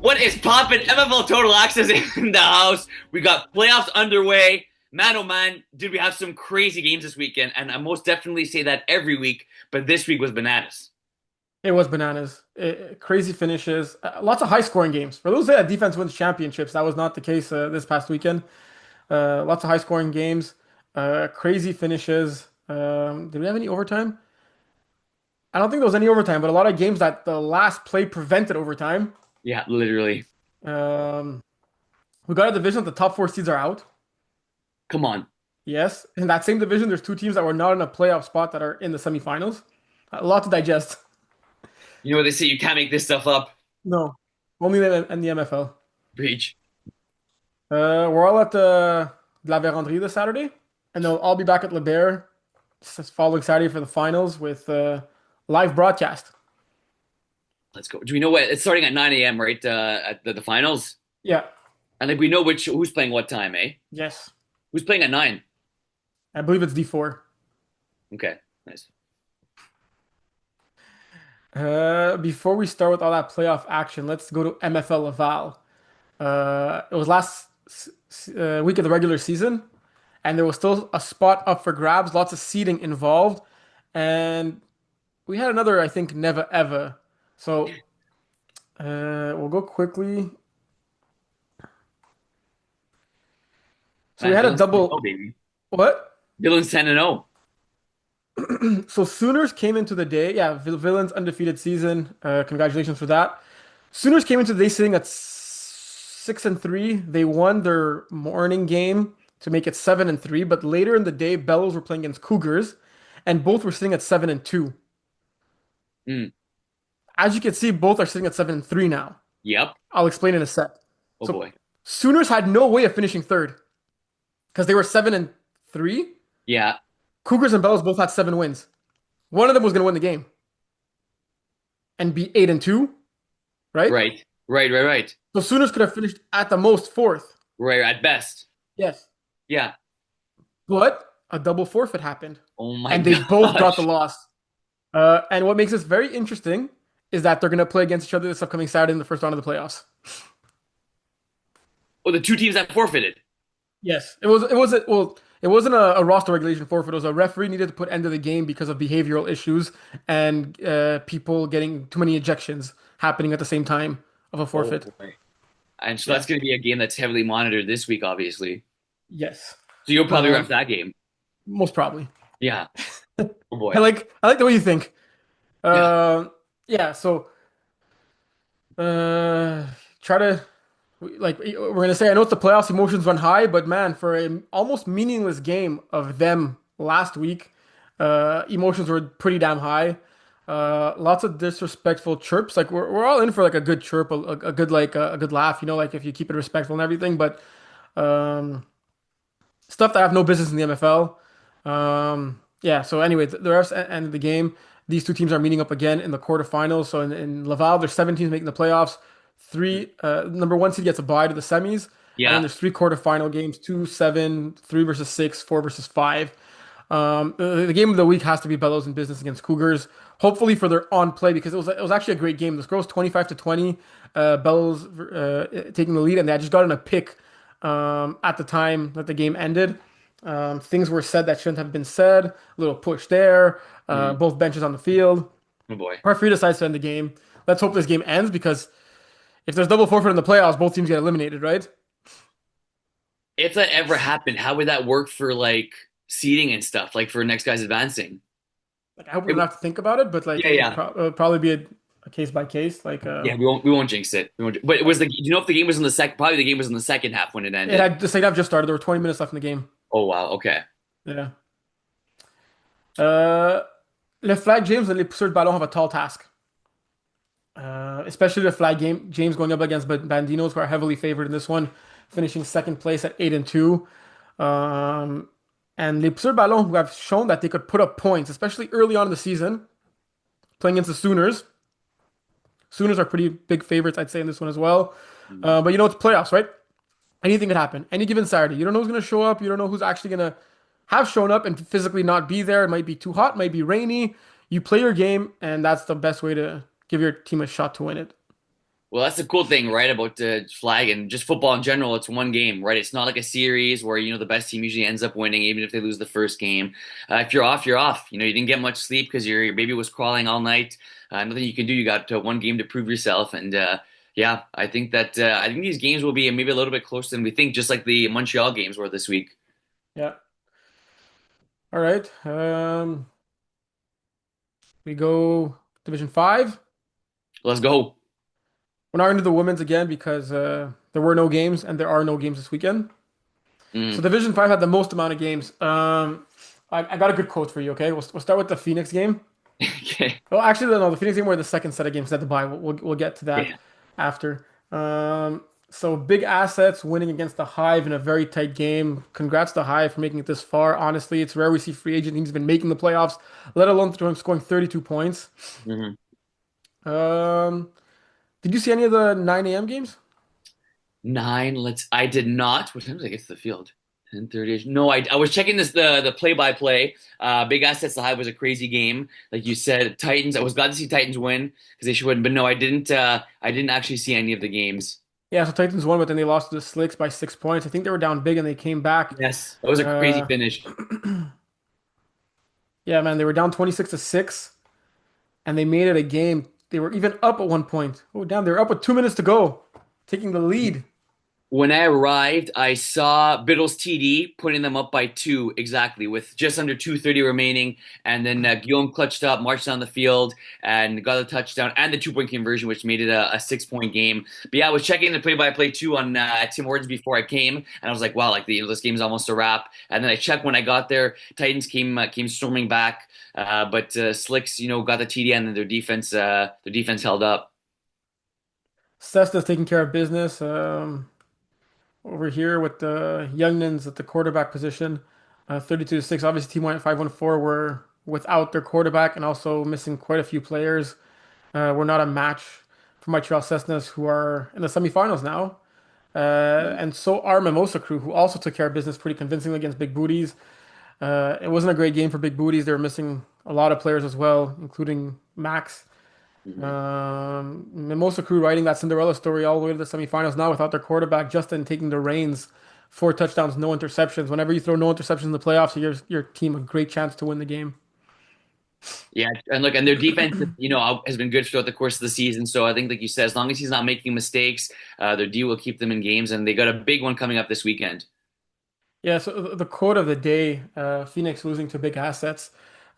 What is poppin'? MFL Total Access in the house. We got playoffs underway. Man, oh man, did we have some crazy games this weekend? And I most definitely say that every week, but this week was bananas. It was bananas. Crazy finishes. Lots of high scoring games. For those that defense wins championships, that was not the case this past weekend. Lots of high scoring games. Crazy finishes. Did we have any overtime? I don't think there was any overtime, but a lot of games that the last play prevented overtime. Yeah, literally. Um, we got a division that the top four seeds are out. Come on. Yes. In that same division, there's two teams that were not in a playoff spot that are in the semifinals. A lot to digest. You know what they say? You can't make this stuff up. No, only in the MFL. Preach. We're all at the La Vérendrye this Saturday, and they'll all be back at Le Bear following Saturday for the finals with live broadcast. Let's go. Do we know what? It's starting at 9 a.m., right? At the finals. Yeah. And like we know who's playing what time, eh? Yes. Who's playing at 9? I believe it's D4. Okay, nice. Before we start with all that playoff action, let's go to MFL Laval. It was last week of the regular season, and there was still a spot up for grabs, lots of seeding involved, and we had another, I think, never ever. So we'll go quickly. So we Man, had a Dylan's 10-0, double. baby. What? Dylan's 10-0. So Sooners came into the day. Yeah, Villains undefeated season. Congratulations for that. Sooners came into the day sitting at 6-3. They won their morning game to make it 7-3. But later in the day, Bellows were playing against Cougars, and both were sitting at 7-2. Mm. As you can see, both are sitting at 7-3 now. Yep. I'll explain in a sec. Oh So boy. Sooners had no way of finishing third because they were 7-3. Yeah. Cougars and Bellows both had 7 wins. One of them was going to win the game and be 8-2, right? Right. Right. So Sooners could have finished at the most fourth. Right. At best. Yes. Yeah. But a double forfeit happened, Oh my and they both got the gosh. loss. And what makes this very interesting is that they're going to play against each other this upcoming Saturday in the first round of the playoffs. Oh, the two teams that forfeited. Yes, it wasn't a roster regulation forfeit. It was a referee needed to put end of the game because of behavioral issues and people getting too many ejections happening at the same time of a Oh forfeit. boy. And so Yeah. that's going to be a game that's heavily monitored this week, obviously. Yes. So you'll probably ref Um, that game. Most probably. Yeah. Oh I boy. like I like the way you think. Yeah. Yeah. So uh, try to like we're gonna say I know it's the playoffs, emotions run high, but man, for an almost meaningless game of them last week, emotions were pretty damn high. Lots of disrespectful chirps. Like we're all in for like a good chirp, a good like a good laugh, like if you keep it respectful and everything. But um, stuff that have no business in the MFL. Yeah. So anyway, the refs ended the game. These two teams are meeting up again in the quarterfinals. So in Laval, there's 7 teams making the playoffs. Three number one seed gets a bye to the semis, and then Yeah. there's three quarterfinal games: 2, 7, 3 versus 6, 4 versus 5. The game of the week has to be Bellows in business against Cougars. Hopefully for their on play because it was actually a great game. The score was 25-20. Bellows taking the lead, and they had just gotten a pick at the time that the game ended. Things were said that shouldn't have been said. A little push there. Mm. Both benches on the field. Oh boy. Referee decides to end the game. Let's hope this game ends because if there's double forfeit in the playoffs, both teams get eliminated, right? If that ever happened, how would that work for like seeding and stuff, like for next guys advancing? Like I hope we It, don't have to think about it, but like yeah, yeah. it would probably be a case by case. Like Yeah, we won't jinx it. But it was the do you know if the game was in the second probably the game was in the second half when it it ended. had the second half just started. There were 20 minutes left in the game. Oh wow, okay. Yeah. Uh, Le Flag James and Les Pousseurs de Ballon have a tall task. Especially the Flag game James going up against Bandinos, who are heavily favored in this one, finishing second place at 8-2. Um, and Les Pousseurs de Ballon, who have shown that they could put up points, especially early on in the season, playing against the Sooners. Sooners are pretty big favorites, I'd say, in this one as well. Mm. But it's playoffs, right? Anything could happen. Any given Saturday. You don't know who's going to show up. You don't know who's actually going to have shown up and physically not be there. It might be too hot, might be rainy. You play your game, and that's the best way to give your team a shot to win it. Well, that's the cool thing, right, about the flag and just football in general. It's one game, right? It's not like a series where, the best team usually ends up winning, even if they lose the first game. If you're off, you're off. You didn't get much sleep because your baby was crawling all night. Nothing you can do. You got one game to prove yourself. And yeah, I think these games will be maybe a little bit closer than we think, just like the Montreal games were this week. Yeah. All right. We go Division 5. Let's go. We're not into the women's again because there were no games and there are no games this weekend. So Mm. Division 5 had the most amount of games. I got a good quote for you, okay? We'll start with the Phoenix game. Okay. Well, actually, no, the Phoenix game were the second set of games at the bye. We'll get to that Yeah. after. So big assets winning against the Hive in a very tight game. Congrats to Hive for making it this far. Honestly, it's rare we see free agent teams been making the playoffs, let alone through him scoring 32 points. Mhm. Um, did you see any of the 9 a.m. games? Nine. I did not. What time did I get to the field? 10:30. No, I was checking the play by play. Big Assets the Hive was a crazy game, like you said. Titans. I was glad to see Titans win because they should win, but no, I didn't. I didn't actually see any of the games. Yeah, so Titans won, but then they lost to the Slicks by 6 points. I think they were down big and they came back. Yes, that was a crazy Uh, finish. yeah, man, they were down 26 to 6 and they made it a game. They were even up at one point. Oh, damn, they were up with 2 minutes to go, taking the lead. When I arrived, I saw Biddle's TD putting them up by two exactly with just under 2:30 remaining. And then Guillaume clutched up, marched down the field, and got a touchdown and the 2-point conversion, which made it a 6-point game. But yeah, I was checking the play-by-play too on Tim Hortons before I came, and I was like, wow, like this game is almost a wrap. And then I checked when I got there. Titans came storming back, but Slicks, got the TD, and then their defense held up. Cesta's taking care of business. Over here with the Youngmans at the quarterback position, 32 to 6. Obviously, Team White 514 were without their quarterback and also missing quite a few players. We're not a match for Montreal Cessnas, who are in the semifinals now. And so are Mimosa Crew, who also took care of business pretty convincingly against Big Booties. It wasn't a great game for Big Booties. They were missing a lot of players as well, including Max. Mhm. Mimosa Crew riding that Cinderella story all the way to the semifinals now without their quarterback, Justin taking the reins, 4 touchdowns, no interceptions. Whenever you throw no interceptions in the playoffs, you give your team a great chance to win the game. Yeah, and look, and their defense, has been good throughout the course of the season. So I think, like you said, as long as he's not making mistakes, their D will keep them in games, and they got a big one coming up this weekend. Yeah, so the quote of the day, Phoenix losing to big assets.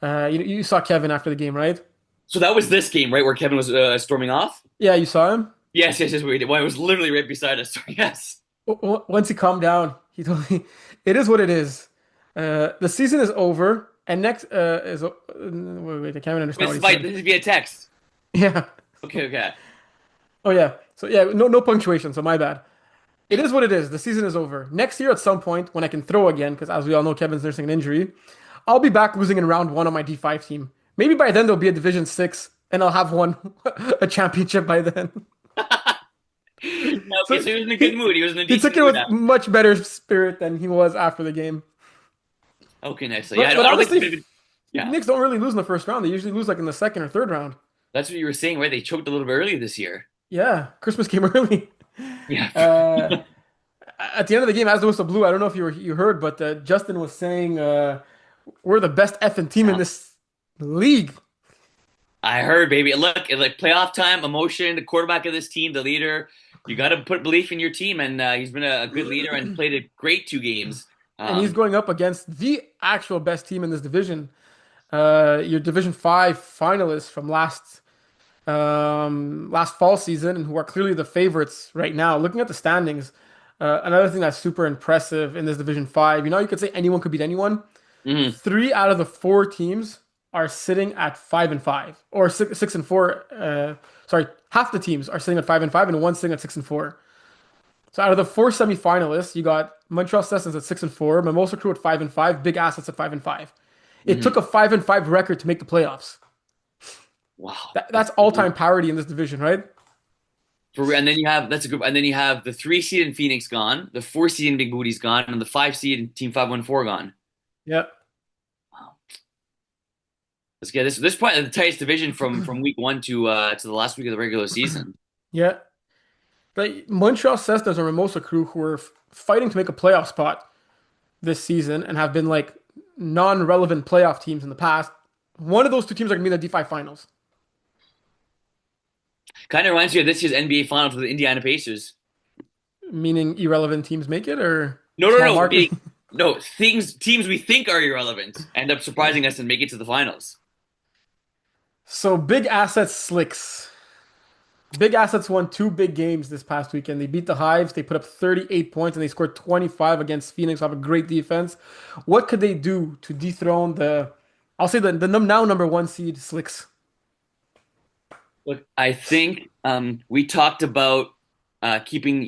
You saw Kevin after the game, right? So that was this game, right, where Kevin was storming off. Yeah, you saw him. Yes, yes, yes. We did. Well, it was literally right beside us. So yes. Once he calmed down, he told me, "It is what it is. The season is over, and next is wait, I can't even understand what he said." This is via text. Yeah. Okay, okay. Oh yeah. So yeah, no punctuation. So my bad. It is what it is. The season is over. Next year, at some point, when I can throw again, because as we all know, Kevin's nursing an injury, I'll be back losing in round one on my D5 team. Maybe by then there'll be a Division 6, and I'll have won a championship by then. Okay, So so he was in a good he mood. He was in a he decent took it mood with after. much better spirit than he was after the game. Okay, nice. So yeah, But I don't honestly, think. Yeah, Knicks don't really lose in the first round. They usually lose like in the second or third round. that's what you were saying, right? They choked a little bit early this year. Yeah, Christmas came early. Yeah. Uh, at the end of the game, as the whistle blew, I don't know if you heard, but Justin was saying we're the best effing team in this league. I heard, baby. Look, like playoff time, emotion, the quarterback of this team, the leader. You got to put belief in your team, and he's been a good leader and played a great 2 games. And he's Um, going up against the actual best team in this division. Your Division 5 finalists from last fall season, and who are clearly the favorites right now. Looking at the standings, another thing that's super impressive in this Division 5, you could say anyone could beat anyone. mhm, 3 out of the 4 teams are sitting at 5-5, or 6-4. Sorry, half the teams are sitting at 5-5, and one sitting at 6-4. So out of the 4 semifinalists, you got Montreal Sessions at 6-4, Mimosa Crew at 5-5, Big Assets at 5-5. It took mhm. a 5-5 record to make the playoffs. Wow, That's all-time parity in this division, right? and then you have that's a good. And then you have the 3 seed in Phoenix gone, the 4 seed in Big Booty's gone, and the 5 seed in Team 514 gone. Yeah. Wow. Let's get this point the tightest division from week one to the last week of the regular season. Yeah. the Montreal Cessnas or Mimosa Crew, who are fighting to make a playoff spot this season and have been like non-relevant playoff teams in the past. One of those two teams are going to be in the D5 finals, Kind of reminds me of this year's NBA Finals with the Indiana Pacers. meaning irrelevant teams make it or No, no, small no, market. no. Things teams we think are irrelevant end up surprising us and make it to the finals. So big assets slicks. Big Assets won two big games this past weekend. They beat the Hives. They put up 38 points and they scored 25 against Phoenix off a great defense. What could they do to dethrone I'll say the now number one seed Slicks? Look, I think we talked about keeping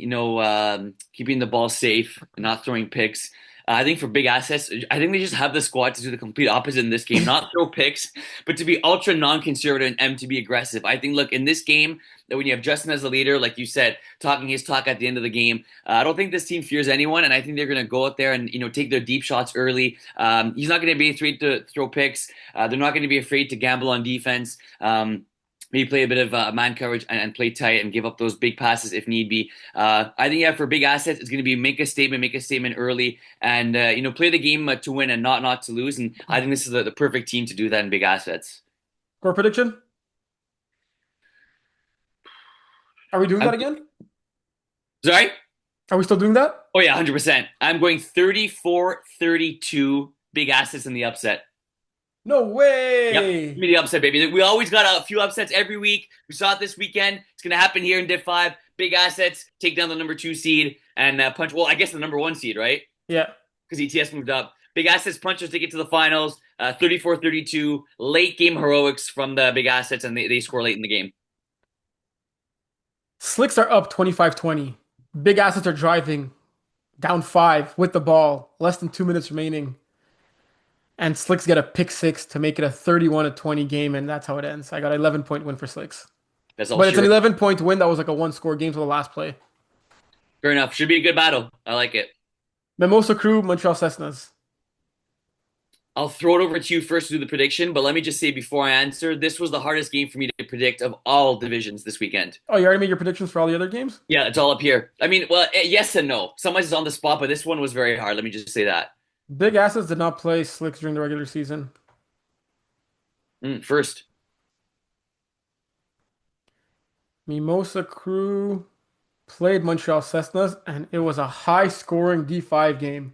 keeping the ball safe, not throwing picks. I think for big assets, I think they just have the squad to do the complete opposite in this game, not throw picks, but to be ultra non-conservative and to be aggressive. I think, look, in this game, that when you have Justin as the leader, like you said, talking his talk at the end of the game, I don't think this team fears anyone, and I think they're going to go out there and take their deep shots early. He's not going to be afraid to throw picks. They're not going to be afraid to gamble on defense. Maybe play a bit of man coverage and play tight and give up those big passes if need be. I think for big assets, it's going to be make a statement early, and play the game to win and not to lose. And I think this is the perfect team to do that in big assets. Score prediction? Are we doing I'm that again? sorry. Are we still doing that? Oh yeah, 100%. I'm going 34-32 big assets in the upset. No Yep. Give way. me the upset, baby. We always got a few upsets every week. We saw it this weekend. It's going to happen here in Div 5. Big assets, take down the number 2 seed and punch, well, I guess the number 1 seed, right? Yeah. Because ETS moved up. Big assets, punchers to get to the finals. 34-32. Late game heroics from the big assets, and they score late in the game. Slicks are up 25-20. Big Assets are driving down five with the ball, less than 2 minutes remaining. And Slicks get a pick six to make it a 31-20 game, and that's how it ends. I got an 11-point win for Slicks. That's all But it's she an wrote. 11-point win that was like a one-score game to the last play. Fair enough. Should be a good battle. I like it. Mimosa Crew, Montreal Cessnas. I'll throw it over to you first to do the prediction, but let me just say before I answer, this was the hardest game for me to predict of all divisions this weekend. Oh, you already made your predictions for all the other games? Yeah, it's all up here. I mean, well, yes and no. Some is on the spot, but this one was very hard. Let me just say that. Big Assets did not play Slicks during the regular season. First, Mimosa Crew played Montreal Cessnas, and it was a high-scoring D5 game.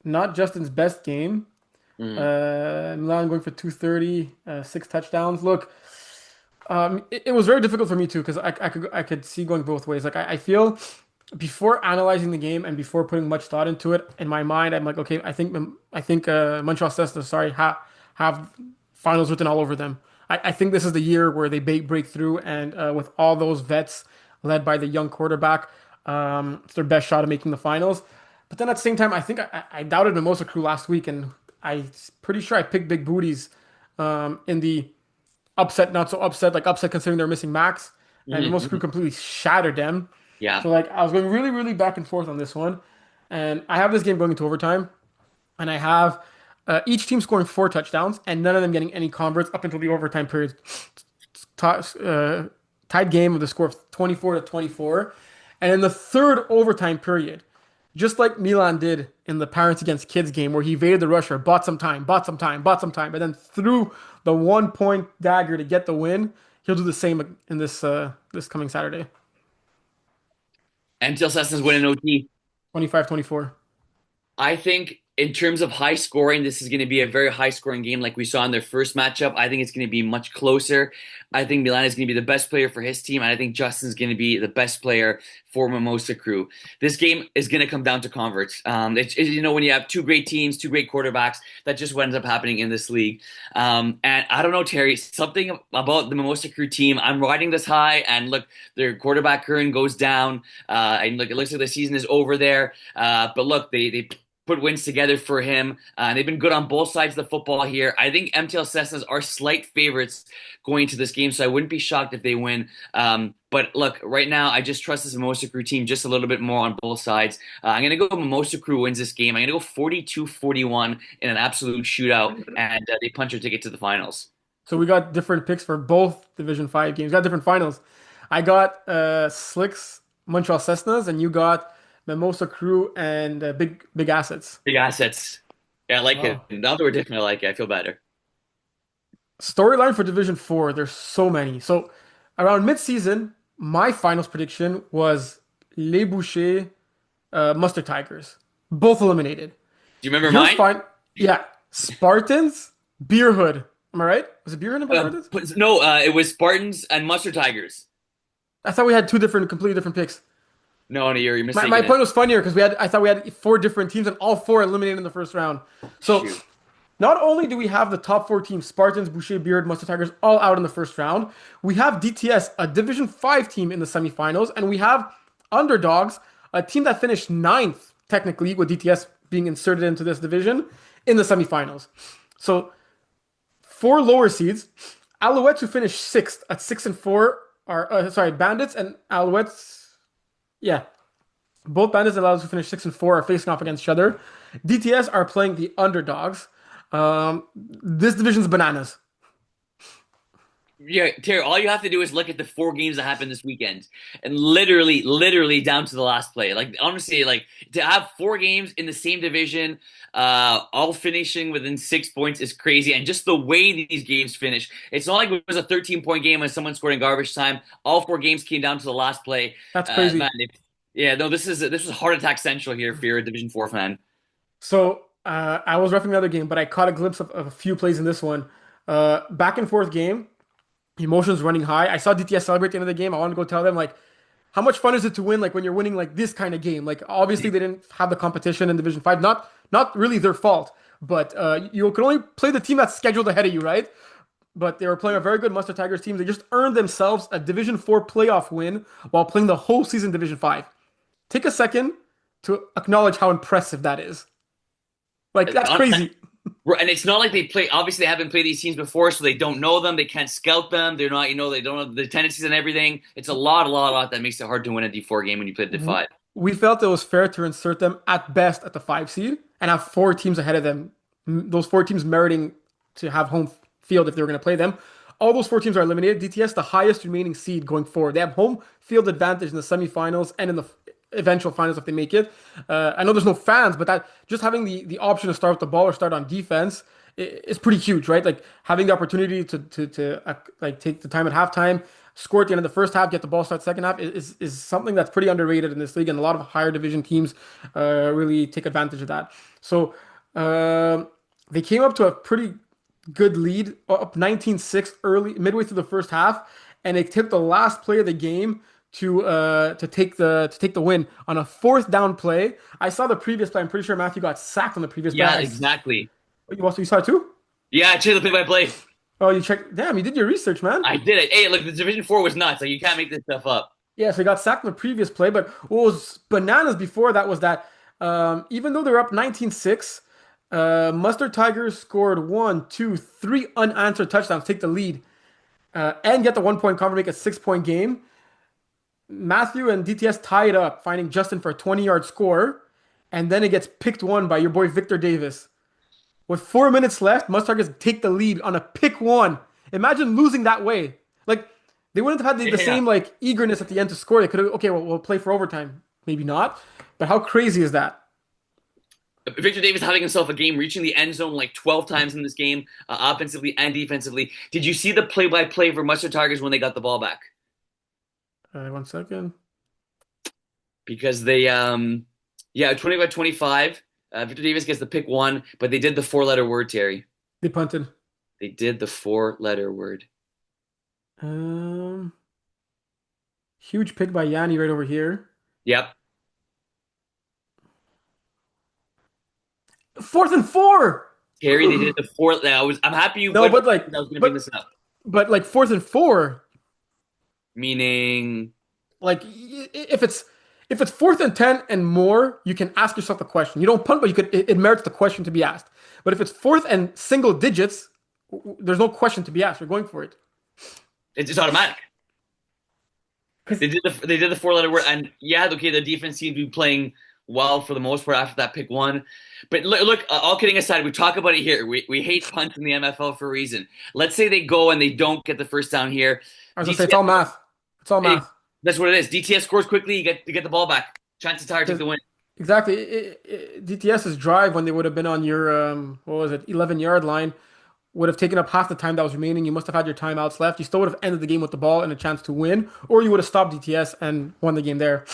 Not Justin's best game. mm, Milan going for 230, 6 touchdowns. Look, it was very difficult for me too because I could see going both ways. Like I feel before analyzing the game and before putting much thought into it, in my mind, I'm like, okay, I think Montreal Cessna, sorry, have finals written all over them. I think this is the year where they break through, and with all those vets led by the young quarterback, it's their best shot at making the finals. But then at the same time, I think I doubted Mimosa Crew last week, and I'm pretty sure I picked Big Booties in the upset, not so upset, like upset considering they're missing Max, and mhm, Mimosa Crew mhm. completely shattered them. Yeah. So like I was going really, really back and forth on this one, and I have this game going into overtime, and I have each team scoring 4 touchdowns, and none of them getting any converts up until the overtime period. Tied game with a score of 24-24, and in the third overtime period, just like Milan did in the parents against kids game, where he evaded the rusher, bought some time, bought some time, bought some time, and then threw the 1 point dagger to get the win. He'll do the same in this coming Saturday. Until Cessna's win in OT. 25-24. I think in terms of high scoring, this is going to be a very high scoring game like we saw in their first matchup. I think it's going to be much closer. I think Milan is going to be the best player for his team, and I think Justin's going to be the best player for Mimosa Crew. This game is going to come down to converts. When you have two great teams, two great quarterbacks, that just what ends up happening in this league. And I don't know, Terry, something about the Mimosa Crew team. I'm riding this high, and look, their quarterback Curran goes down, and look, it looks like the season is over there. But look, they put wins together for him. They've been good on both sides of the football here. I think MTL Cessnas are slight favorites going to this game, so I wouldn't be shocked if they win. But look, right now, I just trust this Mimosa Crew team just a little bit more on both sides. I'm going to go Mimosa Crew wins this game. I'm going to go 42-41 in an absolute shootout, and they punch their ticket to the finals. So we got different picks for both Division 5 games. Got different finals. I got Slicks Montreal Cessnas, and you got Mimosa Crew and Big Assets. Big assets. Yeah, I like it. Wow. Now that we're different, I like it. I feel better. Storyline for Division 4, there's so many. So around mid-season, my finals prediction was Les Bouchers, Mustard Tigers. Both eliminated. Do you remember Yours mine? fine. Yeah. Spartans, Beer Hood. Am I right? Was it Beer Hood and Spartans? No, it was Spartans and Mustard Tigers. I thought we had two different, completely different picks. No, no, you're My mistaken it. point was funnier because I thought we had four different teams and all four eliminated in the first round. So Shoot. not only do we have the top four teams, Spartans, Boucher, Beard, Mustard Tigers, all out in the first round, we have DTS, a Division 5 team in the semifinals, and we have Underdogs, a team that finished ninth, technically, with DTS being inserted into this division, in the semifinals. So four lower seeds, Alouettes who finished sixth at 6-4 are sorry, Bandits and Alouettes. Yeah, both Bandits and Alouettes who finished 6-4 are facing off against each other. DTS are playing the underdogs. This division's bananas. Yeah, Terry, all you have to do is look at the four games that happened this weekend and literally down to the last play. Like, honestly, like to have four games in the same division, all finishing within 6 points is crazy. And just the way these games finish, it's not like it was a 13-point game when someone scored in garbage time. All four games came down to the last play. That's Man, crazy. yeah, no, this is heart attack central here for your Division 4 fan. So I was roughing the other game, but I caught a glimpse of a few plays in this one. Back and forth game, emotions running high. I saw DTS celebrate at the end of the game. I wanted to go tell them like, how much fun is it to win like when you're winning like this kind of game? Like obviously they didn't have the competition in Division 5. Not really their fault, but you can only play the team that's scheduled ahead of you, right? But they were playing a very good Mustard Tigers team. They just earned themselves a Division 4 playoff win while playing the whole season Division 5. Take a second to acknowledge how impressive that is. Like that's crazy. And it's not like they play. Obviously, they haven't played these teams before, so they don't know them. They can't scout them. They're not, they don't know the tendencies and everything. It's a lot that makes it hard to win a D4 game when you play D5. We felt it was fair to insert them at best at the 5 seed and have four teams ahead of them. Those four teams meriting to have home field if they were going to play them. All those four teams are eliminated. DTS, the highest remaining seed going forward. They have home field advantage in the semifinals and in the eventual finals if they make it. I know there's no fans, but that just having the option to start with the ball or start on defense is pretty huge, right? Like having the opportunity to like take the time at halftime, score at the end of the first half, get the ball start second half is something that's pretty underrated in this league, and a lot of higher division teams really take advantage of that. So they came up to a pretty good lead, up 19-6 early midway through the first half, and they took the last play of the game to take the win on a fourth down play. I saw the previous play. I'm pretty sure Matthew got sacked on the previous play. Yeah, exactly. You saw it too? Yeah, I checked the play-by-play. Oh, you checked. Damn, you did your research, man. I did it. Hey, look, the Division 4 was nuts. Like, you can't make this stuff up. Yeah, so he got sacked in the previous play. But what was bananas before that was that even though they were up 19-6, Mustard Tigers scored one, two, three unanswered touchdowns, take the lead, and get the 1 point cover, make a 6 point game. Matthew and DTS tie it up, finding Justin for a 20-yard score, and then it gets picked one by your boy Victor Davis. With 4 minutes left, Mustard Tigers take the lead on a pick one. Imagine losing that way. Like they wouldn't have had the Yeah. same like eagerness at the end to score. They could have okay, well, we'll play for overtime. Maybe not. But how crazy is that? Victor Davis having himself a game, reaching the end zone like 12 times in this game, offensively and defensively. Did you see the play-by-play for Mustard Tigers when they got the ball back? 1 second. Because they, yeah, 20-25. Victor Davis gets the pick one, but they did the four-letter word, Terry. They punted. They did the four-letter word. Um, Huge pick by Yanni right over here. Yep. 4th and 4. Terry, they did the four. I'm happy you No, put. but like, I was going to bring but this up. but like 4th and 4. Meaning, Like if it's 4th and 10 and more, you can ask yourself the question. You don't punt, but it merits the question to be asked. But if it's fourth and single digits, there's no question to be asked. You're going for it. it's automatic. 'Cause They did the four-letter word, and yeah, okay, the defense seemed to be playing well for the most part after that pick one. But look, all kidding aside, we talk about it here. We hate punts in the MFL for a reason. Let's say they go and they don't get the first down here. I was gonna say it's all math. It's all Hey, math. that's what it is. DTS scores quickly, you get the ball back. Chances are take Because the win. exactly, DTS's drive when they would have been on your what was it, 11-yard line would have taken up half the time that was remaining. You must have had your timeouts left. You still would have ended the game with the ball and a chance to win, or you would have stopped DTS and won the game there.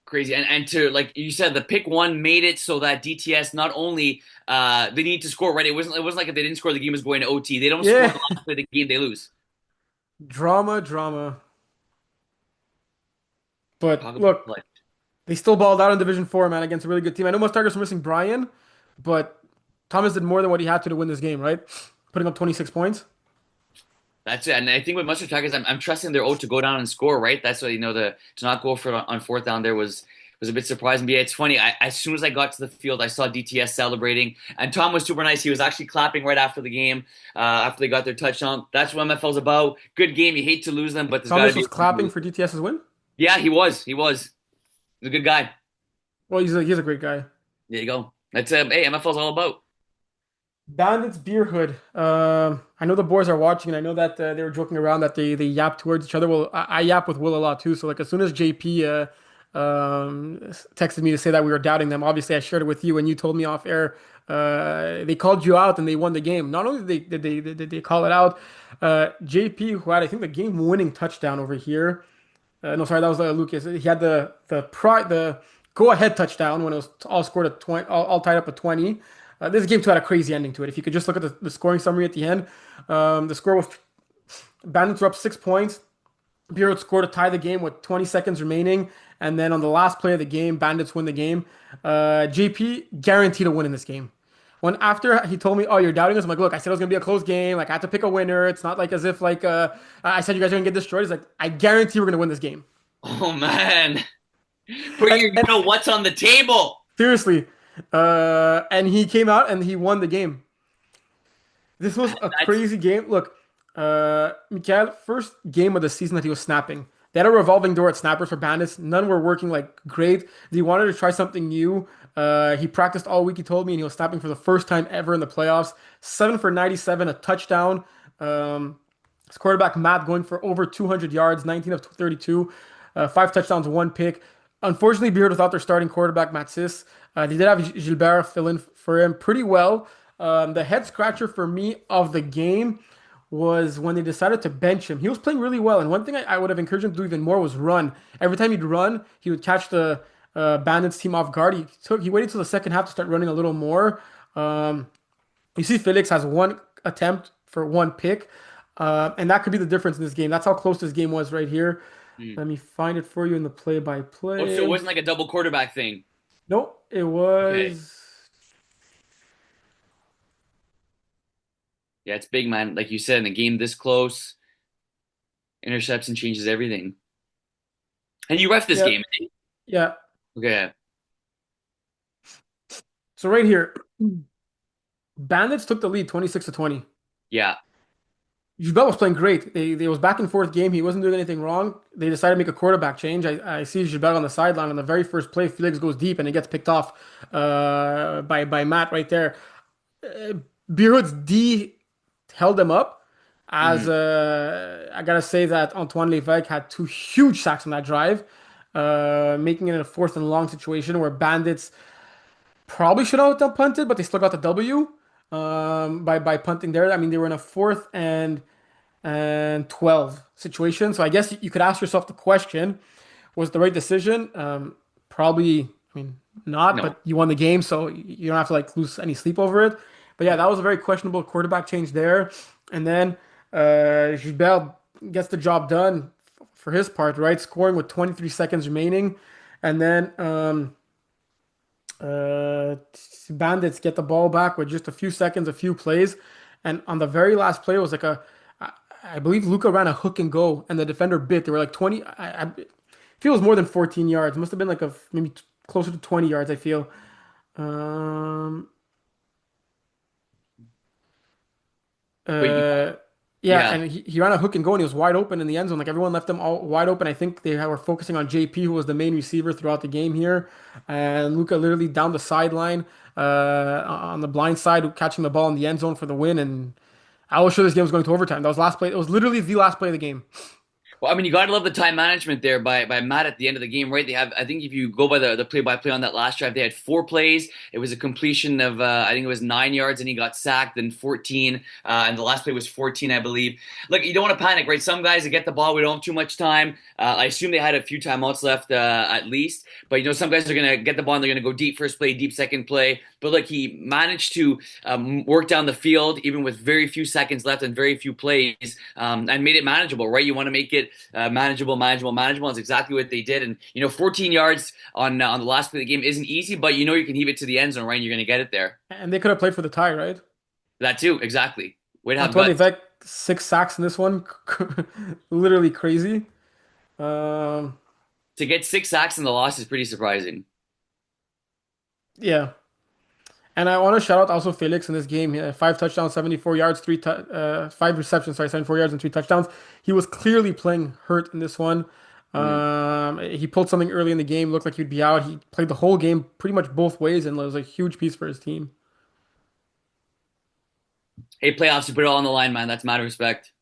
Crazy. And to like you said, the pick one made it so that DTS not only they need to score right. It wasn't like if they didn't score the game was going to OT. They don't score Yeah, the last play of the game, they lose. drama, drama. But Talk about look, like they still balled out in Division Four, man, against a really good team. I know most targets were missing Brian, but Thomas did more than what he had to win this game, right? Putting up 26 points. that's it. And I think with Mustard Tigers, I'm trusting their O to go down and score, right? That's what to not go for it on fourth down there was a bit surprising. But yeah, it's funny. As soon as I got to the field, I saw DTS celebrating, and Tom was super nice. He was actually clapping right after the game, after they got their touchdown. That's what MFL's about. Good game. You hate to lose them, but there's got to Thomas be was a win to clapping lose. for DTS's win. Yeah, he was. He was. He's a good guy. Well, he's a great guy. There you go. That's hey, MFL's all about. Bandits Beer Hood. I know the boys are watching, and I know that they were joking around that they yap towards each other. Well, I yap with Will a lot too. So like as soon as JP texted me to say that we were doubting them, obviously I shared it with you, and you told me off air. They called you out and they won the game. Not only did they call it out, JP who had I think the game-winning touchdown over here. No, sorry, that was Lucas. He had the go ahead touchdown when it was all scored at 20, all tied up at 20. This game too had a crazy ending to it. If you could just look at the scoring summary at the end, the score was Bandits were up 6 points. Bureau scored to tie the game with 20 seconds remaining, and then on the last play of the game, Bandits win the game. JP guaranteed a win in this game. When after he told me, "Oh, you're doubting us," I'm like, "Look, I said it was gonna be a close game. Like I had to pick a winner. It's not like as if like I said you guys are gonna get destroyed." He's like, "I guarantee we're gonna win this game." Oh man, put your And what's on the table. seriously, and he came out and he won the game. This was a That's crazy game. Look, Mikael, first game of the season that he was snapping. They had a revolving door at snappers for Bandits. None were working like great. They wanted to try something new. He practiced all week, he told me, and he was snapping for the first time ever in the playoffs. 7 for 97, a touchdown. His quarterback Matt going for over 200 yards, 19 of 32, five touchdowns, one pick. Unfortunately, Beard without their starting quarterback Matt Sis. They did have Gilbert fill in for him pretty well. The head scratcher for me of the game was when they decided to bench him. He was playing really well, and one thing I would have encouraged him to do even more was run. Every time he'd run, he would catch the Bandits team off guard. He waited till the second half to start running a little more. Um, you see, Felix has one attempt for one pick, and that could be the difference in this game. That's how close this game was right here. hmm. Let me find it for you in the Oh, so it play-by-play. wasn't like a double quarterback thing. Nope, it Okay. was. Yeah, it's big, man. Like you said, in a game this close, interception changes everything. And you ref this Yeah, game, eh? yeah. Okay. So right here, Bandits took the lead 26 to 20. Yeah. Jubel was playing great. They was back and forth game. He wasn't doing anything wrong. They decided to make a quarterback change. I see Jubel on the sideline on the very first play. Felix goes deep and it gets picked off by Matt right there. Beerhood's D held them up. As hmm I gotta say that Antoine Lévesque had two huge sacks on that drive, making it a fourth and long situation where Bandits probably should have done punted, but they still got the W by punting there. I mean, they were in a fourth and 12 situation. So I guess you could ask yourself the question, was it the right decision? Probably, I mean, not, No. but you won the game, so you don't have to like lose any sleep over it. But yeah, that was a very questionable quarterback change there. And then Gilbert gets the job done for his part, right? Scoring with 23 seconds remaining. And then uh, Bandits get the ball back with just a few seconds, a few plays, and on the very last play it was like I believe Luca ran a hook and go, and the defender bit. They were like 20. I feel it was more than 14 yards. Must have been like maybe closer to 20 yards. I feel. Um, But you, uh, yeah, yeah. and he ran a hook and go, and he was wide open in the end zone. Like everyone left him all wide open. I think they were focusing on JP, who was the main receiver throughout the game here, and Luca literally down the sideline, on the blind side, catching the ball in the end zone for the win. And I was sure this game was going to overtime. That was last play. It was literally the last play of the game. Well, I mean, you got to love the time management there by Matt at the end of the game, right? They have, I think, if you go by the play-by-play on that last drive, they had 4 plays. It was a completion of, I think it was 9 yards, and he got sacked. Then 14, and the last play was 14, I believe. Look, you don't want to panic, right? Some guys that get the ball, we don't have too much time. I assume they had a few timeouts left, at least. But some guys are gonna get the ball and they're gonna go deep first play, deep second play. But look, he managed to work down the field even with very few seconds left and very few plays, and made it manageable, right? You want to make it manageable, manageable, manageable. That's exactly what they did. And 14 yards on the last play of the game isn't easy, but you can heave it to the end zone, right? And you're going to get it there. And they could have played for the tie, right? That too, exactly. Way to have Antoine guts. Lévesque, 6 sacks in this one. Literally crazy. Um, To get 6 sacks in the loss is pretty surprising. yeah. And I want to shout out also Felix in this game. He had 5 touchdowns, 74 yards, 5 receptions, sorry, 74 yards and 3 touchdowns. He was clearly playing hurt in this one. Mhm. He pulled something early in the game, looked like he'd be out. He played the whole game pretty much both ways and was a huge piece for his team. Hey, playoffs, you put it all on the line, man. That's mad respect.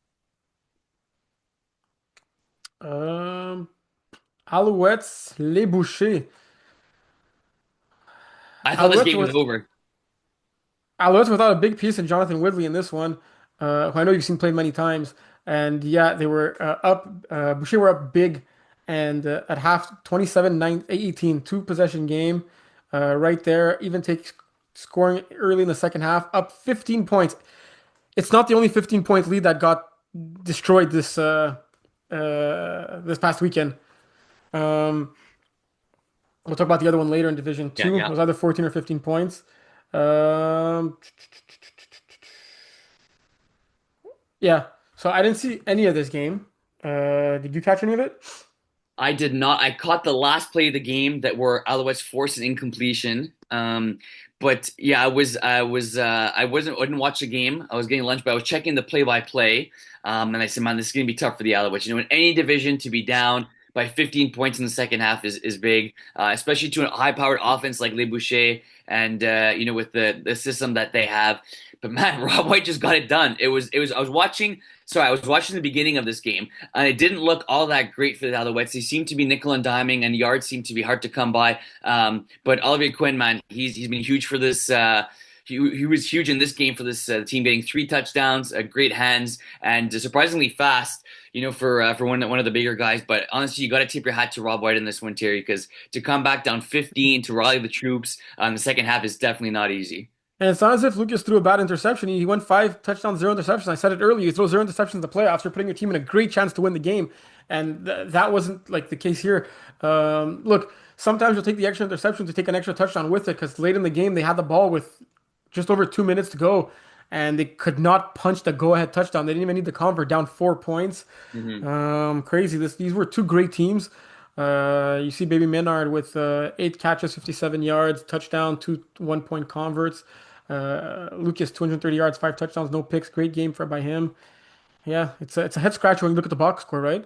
Um, Alouettes, Les Bouchers. I thought this Alouettes game was with over. Alouettes without a big piece in Jonathan Woodley in this one, who I know you've seen play many times. And yeah, they were up. Boucher were up big, and at half, 27-9, 18, two-possession game, right there. Even take scoring early in the second half, up 15 points. It's not the only 15-point lead that got destroyed this past weekend. Um, we'll talk about the other one later in Division Yeah, Two. It yeah. was either 14 or 15 points. Um, Yeah. So I didn't see any of this game. Did you catch any of it? I did not. I caught the last play of the game that were Alouettes forced an incompletion. But yeah, I didn't watch the game. I was getting lunch, but I was checking the play-by-play. And I said, man, this is gonna be tough for the Alouettes. In any division to be down by 15 points in the second half is big, especially to a high-powered offense like Le Boucher, and with the system that they have. But man, Rob White just got it done. It was. I was watching. Sorry, I was watching the beginning of this game, and it didn't look all that great for the Alouettes. They seem to be nickel and diming, and yards seem to be hard to come by. But Olivier Quinn, man, he's been huge for this. He was huge in this game for this team, getting 3 touchdowns, great hands, and surprisingly fast. For one of the bigger guys. But honestly, you got to tip your hat to Rob White in this one, Terry, because to come back down 15 to rally the troops in the second half is definitely not easy. And it's not as if Lucas threw a bad interception. He went 5 touchdowns, 0 interceptions. I said it earlier. You throw 0 interceptions in the playoffs, you're putting your team in a great chance to win the game. And that wasn't like the case here. Look, sometimes you'll take the extra interception to take an extra touchdown with it because late in the game they had the ball with just over 2 minutes to go, and they could not punch the go-ahead touchdown. They didn't even need to convert down 4 points. Mhm. Crazy. These were two great teams. You see Baby Menard with 8 catches, 57 yards, touchdown, two 1-point converts. Lucas 230 yards, 5 touchdowns, no picks. Great game by him. Yeah, it's a head scratcher when you look at the box score, right?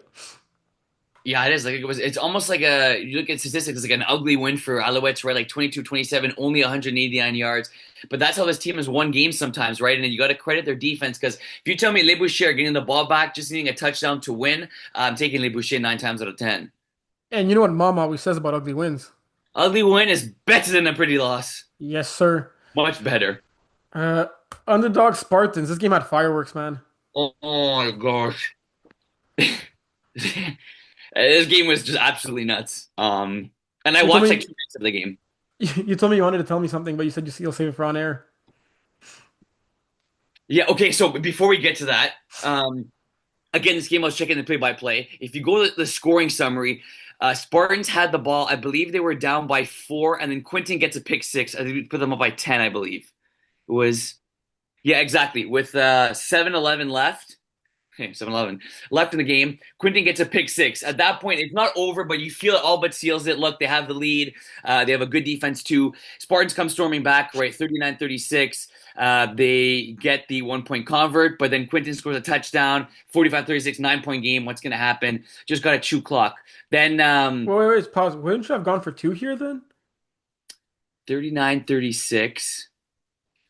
Yeah, it is. It's almost like you look at statistics, it's like an ugly win for Alouettes, right? Like 22-27, only 189 yards. But that's how this team has won games sometimes, right? And then you got to credit their defense because if you tell me Le Boucher getting the ball back, just needing a touchdown to win, I'm taking Le Boucher 9 times out of 10. And you know what Mom always says about ugly wins? Ugly win is better than a pretty loss. Yes, sir. Much better. Uh, Underdog Spartans. This game had fireworks, man. Oh my gosh. This game was just absolutely nuts. And I You told watched like me 2 minutes of the game. you told me you wanted to tell me something, but you said you'll save it for on air. Yeah, okay, so before we get to that, again, this game I was checking the play-by-play. If you go to the scoring summary, Spartans had the ball. I believe they were down by 4, and then Quentin gets a pick six. I think we put them up by 10, I believe. It was, yeah, exactly. With 7-11 left. Okay, 7-11 left in the game. Quinton gets a pick six. At that point, it's not over, but you feel it all but seals it. Look, they have the lead. They have a good defense, too. Spartans come storming back, right? 39-36. They get the 1-point convert, but then Quinton scores a touchdown. 45-36, 9-point game. What's going to happen? Just got to chew clock. Then Wait, pause. Wouldn't you have gone for two here then? 39-36.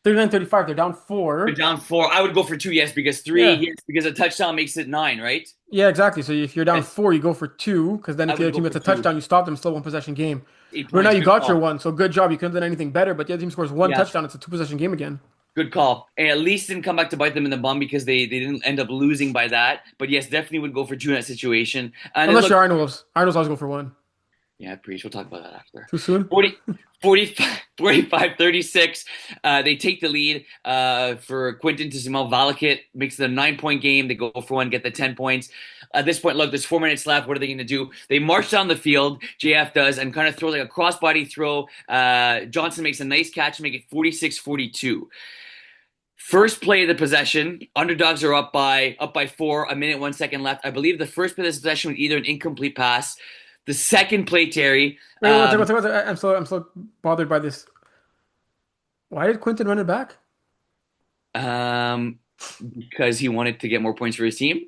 39-35. They're down They're four. down four. I would go for two, yes, because three, Yeah. yes, because a touchdown makes it nine, right? Yeah, exactly. So if you're down I, four, you go for two, because then I if the would other go team for gets a two. touchdown, you stop them. Still one possession game. 8 Right now, points. you Good got your call. one, so good job. You couldn't have done anything better, but the other team scores one Yeah, touchdown. It's a two possession game again. good call. And at least didn't come back to bite them in the bum because they didn't end up losing by that. But yes, definitely would go for two in that situation. And then Unless look, you're Iron Wolves. Iron Wolves always go for one. yeah, preach. We'll talk about that after. Too soon? 40, 45, 45-36. They take the lead for Quinton to Simone Valakit. Makes it a 9 point game. They go for one, get the 10 points. At this point, look, there's 4 minutes left. What are they going to do? They march down the field, JF does, and kind of throw like a crossbody throw. Johnson makes a nice catch, make it 46-42. First play of the possession, underdogs are up by four, a minute, 1 second left. I believe the first play of this possession was either an incomplete pass. The second play, Terry, Wait, I'm so bothered by this. Why did Quinton run it back? um, because he wanted to get more points for his team.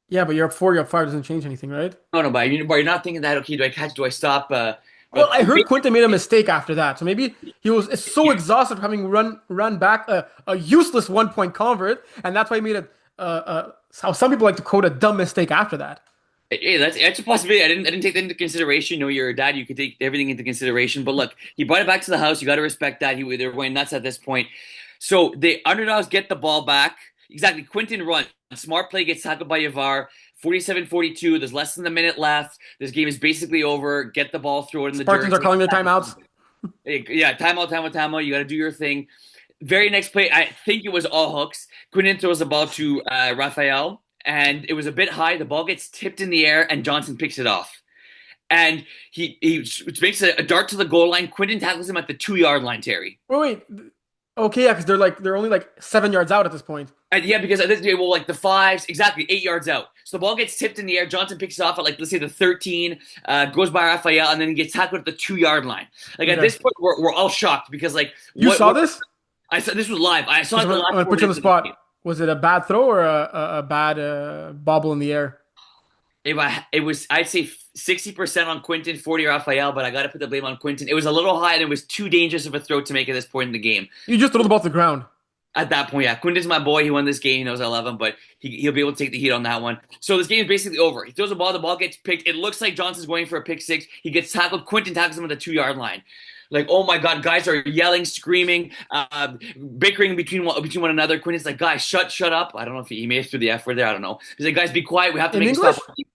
Yeah, but you're up four, you're up five, doesn't change anything, right? No, no, but you're not thinking that. Okay, do I catch? Do I stop? Well, But I heard Quinton made a mistake after that, so maybe he was so exhausted from having run back a useless 1 point convert, and that's why he made how some people like to quote a dumb mistake after that. hey, that's a possibility. I didn't take that into consideration. You know, you're a dad. You could take everything into consideration. But look, he brought it back to the house. You got to respect that. They're going nuts at this point. So the underdogs get the ball back. Exactly. Quinton runs. Smart play gets tackled by Yavar. 47-42. There's less than a minute left. This game is basically over. Get the ball, throw it in the Spartans dirt. are calling their timeouts. Yeah, timeout, timeout, timeout. You got to do your thing. Very next play, I think it was all hooks. Quinton throws the ball to Raphael, and it was a bit high. The ball gets tipped in the air, and Johnson picks it off. And he makes a dart to the goal line. Quinton tackles him at the 2 yard line, Terry. Wait. Okay, yeah, because they're only like 7 yards out at this point. And yeah, because at this well, like the fives, exactly 8 yards out. So the ball gets tipped in the air. Johnson picks it off at like let's say the 13, goes by Raphael, and then he gets tackled at the 2 yard line. Like at Okay, this point, we're all shocked because like you saw what this? I said this was live. I saw Because it the I'm last gonna four put you on the minutes of this game. spot. Was it a bad throw or a bad bobble in the air? It was I'd say 60% on Quinton, 40 Raphael, but I got to put the blame on Quinton. It was a little high and it was too dangerous of a throw to make at this point in the game. You just throw the ball to the ground. At that point, yeah, Quinton's my boy. He won this game. He knows I love him, but he'll be able to take the heat on that one. So this game is basically over. He throws the ball gets picked. It looks like Johnson's going for a pick six. He gets tackled. Quinton tackles him at the 2 yard line. Like, oh my God, guys are yelling, screaming, bickering between one another. Quinton's like, guys, shut up. I don't know if he may have threw the F word there. I don't know. He's like, guys, be quiet. We have to In make a stop. English?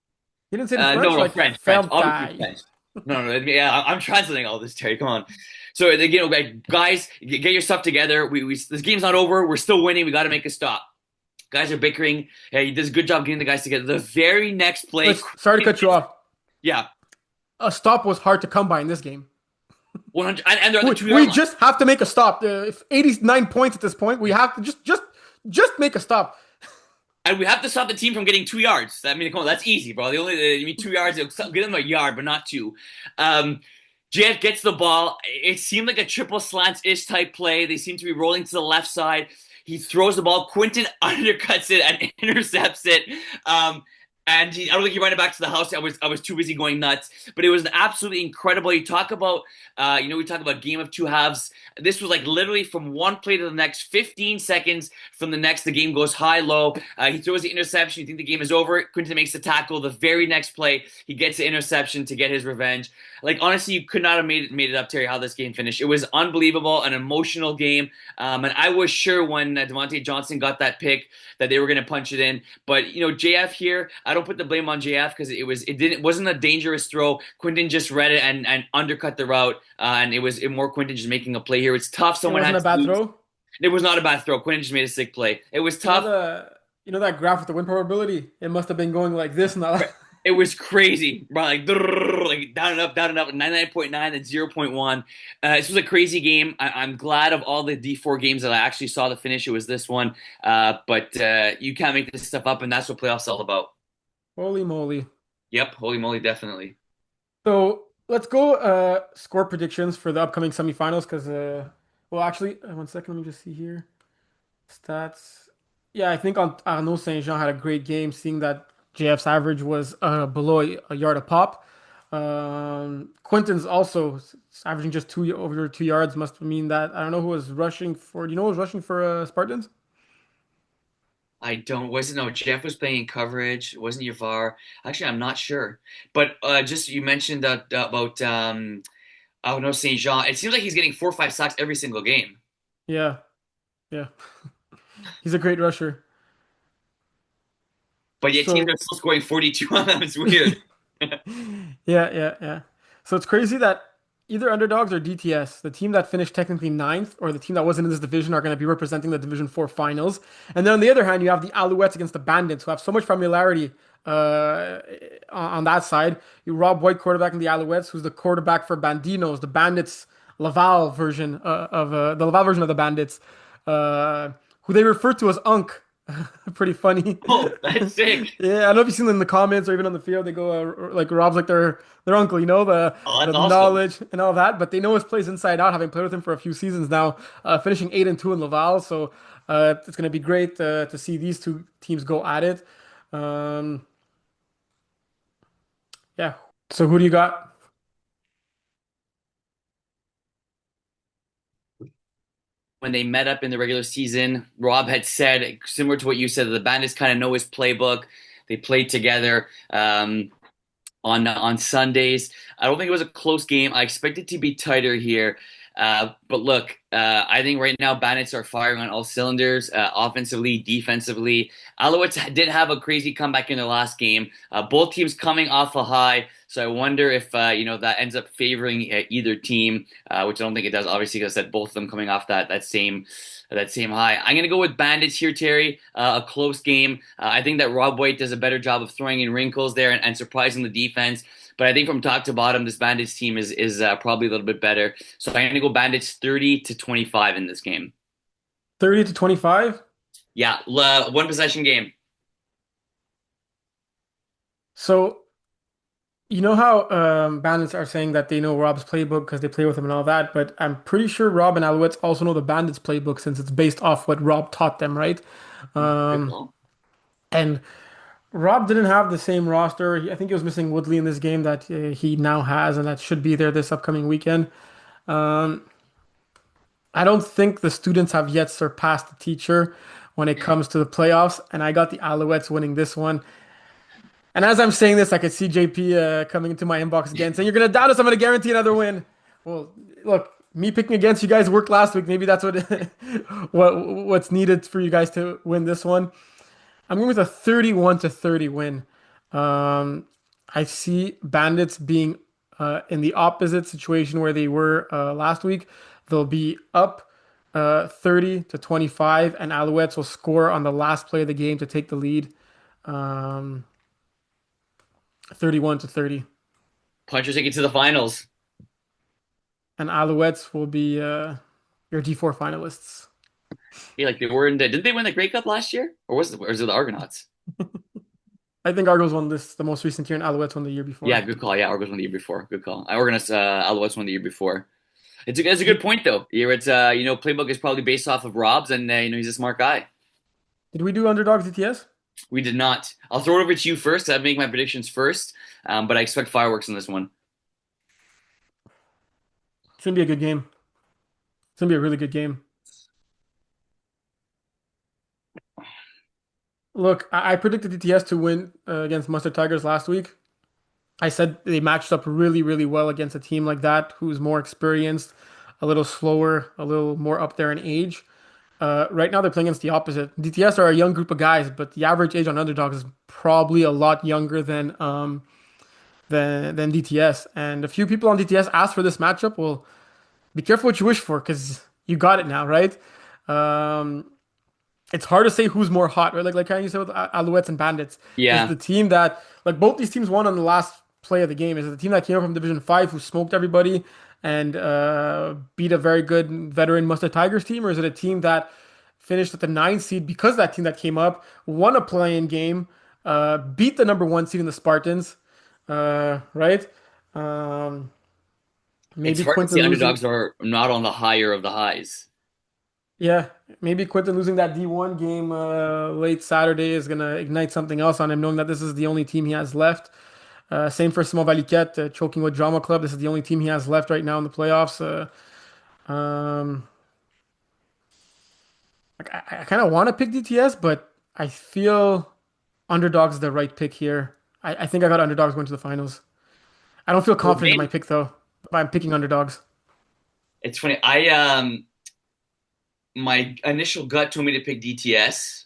He didn't say it in French, No, no, like French, felt obviously die. French. No, yeah, I'm translating all this, Terry. Come on. So again, like, guys, get your stuff together. We this game's not over. We're still winning. We got to make a stop. Guys are bickering. Hey, he does a good job getting the guys together. The very next play, Sorry to cut you off. yeah, A stop was hard to come by in this game. 100, and they're at the We, 2 yard we line. just have to make a stop. If 89 points at this point, we have to just make a stop. And we have to stop the team from getting 2 yards. I mean, come on, that's easy, bro. They only you need 2 yards. Give them a yard, but not two. JF gets the ball. It seemed like a triple slants-ish type play. They seem to be rolling to the left side. He throws the ball. Quinton undercuts it and intercepts it. I don't think he ran it back to the house. I was too busy going nuts. But it was absolutely incredible. You talk about, we talk about game of two halves. This was like literally from one play to the next, 15 seconds from the next, the game goes high, low. He throws the interception. You think the game is over. Quinton makes the tackle. The very next play, he gets the interception to get his revenge. Like, honestly, you could not have made it up, Terry, how this game finished. It was unbelievable, an emotional game. And I was sure when Devontae Johnson got that pick that they were going to punch it in. But, JF here, I don't put the blame on JF because it wasn't a dangerous throw. Quinton just read it and undercut the route. And it was more Quinton just making a play here. It's tough. It Someone wasn't had a to bad lose. throw. It was not a bad throw. Quinton just made a sick play. It was You know tough. the you know that graph with the win probability? It must have been going like this, not like It was crazy, bro. Like down and up, 99.9 and 0.1. This was a crazy game. I'm glad of all the D4 games that I actually saw the finish. It was this one. But you can't make this stuff up, and that's what playoffs all about. holy moly. Yep, holy moly, definitely. So let's go score predictions for the upcoming semifinals because well actually 1 second, let me just see here. Stats. Yeah, I think Arnaud Saint Jean had a great game, seeing that JF's average was below a yard a pop. Quinton's also averaging just two over 2 yards. Must mean that I don't know who was rushing for. Do you know who was rushing for Spartans? I don't wasn't no Jeff was playing coverage. It wasn't Yavar. Actually, I'm not sure. But just you mentioned that about oh no Saint Jean. It seems like he's getting 4 or 5 sacks every single game. Yeah, yeah. He's a great rusher. But yet teams So are still scoring 42 on them. It's weird. yeah, yeah, yeah. So it's crazy that either underdogs or DTS, the team that finished technically ninth, or the team that wasn't in this division, are going to be representing the Division 4 finals. And then on the other hand, you have the Alouettes against the Bandits, who have so much familiarity on that side. You Rob White, quarterback in the Alouettes, who's the quarterback for Bandinos, the Bandits Laval version of the Laval version of the Bandits, who they refer to as Unk. Pretty funny. Oh, that's sick. Yeah, I don't know if you've seen them in the comments or even on the field. They go like Rob's like their uncle, you know, Oh, the that's awesome. knowledge and all that. But they know his plays inside out, having played with him for a few seasons now, finishing 8-2 in Laval. So it's going to be great to see these two teams go at it. Um, yeah. So who do you got? When they met up in the regular season, Rob had said, similar to what you said, the Bandits kind of know his playbook. They played together. On Sundays. I don't think it was a close game. I expect it to be tighter here. But look, I think right now Bandits are firing on all cylinders, offensively, defensively. Alouettes did have a crazy comeback in the last game. Both teams coming off a high, so I wonder if that ends up favoring either team, which I don't think it does. Obviously, because I said both of them coming off that same high. I'm gonna go with Bandits here, Terry. A close game. I think that Rob White does a better job of throwing in wrinkles there and surprising the defense. But I think from top to bottom, this Bandits team is probably a little bit better. So I'm gonna go Bandits 30-25 in this game. 30 to 25. Yeah, one possession game. So you know how Bandits are saying that they know Rob's playbook because they play with him and all that, but I'm pretty sure Rob and Alouettes also know the Bandits playbook since it's based off what Rob taught them, right? Good Um, call. and Rob didn't have the same roster. I think he was missing Woodley in this game that he now has, and that should be there this upcoming weekend. Um, I don't think the students have yet surpassed the teacher when it comes to the playoffs, and I got the Alouettes winning this one. And as I'm saying this, I could see JP coming into my inbox again saying, "You're gonna doubt us. I'm gonna guarantee another win." Well, look, me picking against you guys worked last week. Maybe that's what what's needed for you guys to win this one. I'm going with a 31 to 30 win. Um, I see Bandits being in the opposite situation where they were last week. They'll be up 30 to 25, and Alouettes will score on the last play of the game to take the lead, um, 31 to 30. Puncher take it to the finals. And Alouettes will be your D4 finalists. Yeah, like they were in the. Didn't they win the Grey Cup last year, or was it the Argonauts? I think Argos won this the most recent year, and Alouettes won the year Yeah, before. good call. Yeah, Argos won the year before. Good call. I organized Alouettes won the year before. It's a good point though. Here it's playbook is probably based off of Rob's, and he's a smart guy. Did we do underdogs DTS? We did not. I'll throw it over to you first. I make my predictions first, but I expect fireworks in this one. It's gonna be a good game. It's gonna be a really good game. Look, I predicted DTS to win against Mustard Tigers last week. I said they matched up really, really well against a team like that who's more experienced, a little slower, a little more up there in age. Right now, they're playing against the opposite. DTS are a young group of guys, but the average age on underdogs is probably a lot younger than DTS. And a few people on DTS asked for this matchup. Well, be careful what you wish for because you got it now, right? Um, it's hard to say who's more hot, right? Like how you said with Alouettes and Bandits. Is Yeah, the team that like both these teams won on the last play of the game? Is it the team that came up from Division 5 who smoked everybody and beat a very good veteran Mustard Tigers team, or is it a team that finished at the 9th seed because that team that came up won a play-in game, beat the number 1 seed in the Spartans, right? Um, it's maybe hard to say Quinton losing. underdogs are not on the higher of the highs. Yeah, maybe Quinton losing that D1 game late Saturday is gonna ignite something else on him, knowing that this is the only team he has left. Same for Simon Valiquette, choking with Drama Club. This is the only team he has left right now in the playoffs. Um, I kind of want to pick DTS, but I feel underdog's the right pick here. I think I got underdogs going to the finals. I don't feel Well, confident in my maybe pick though, but I'm picking underdogs. it's funny. I my initial gut told me to pick DTS,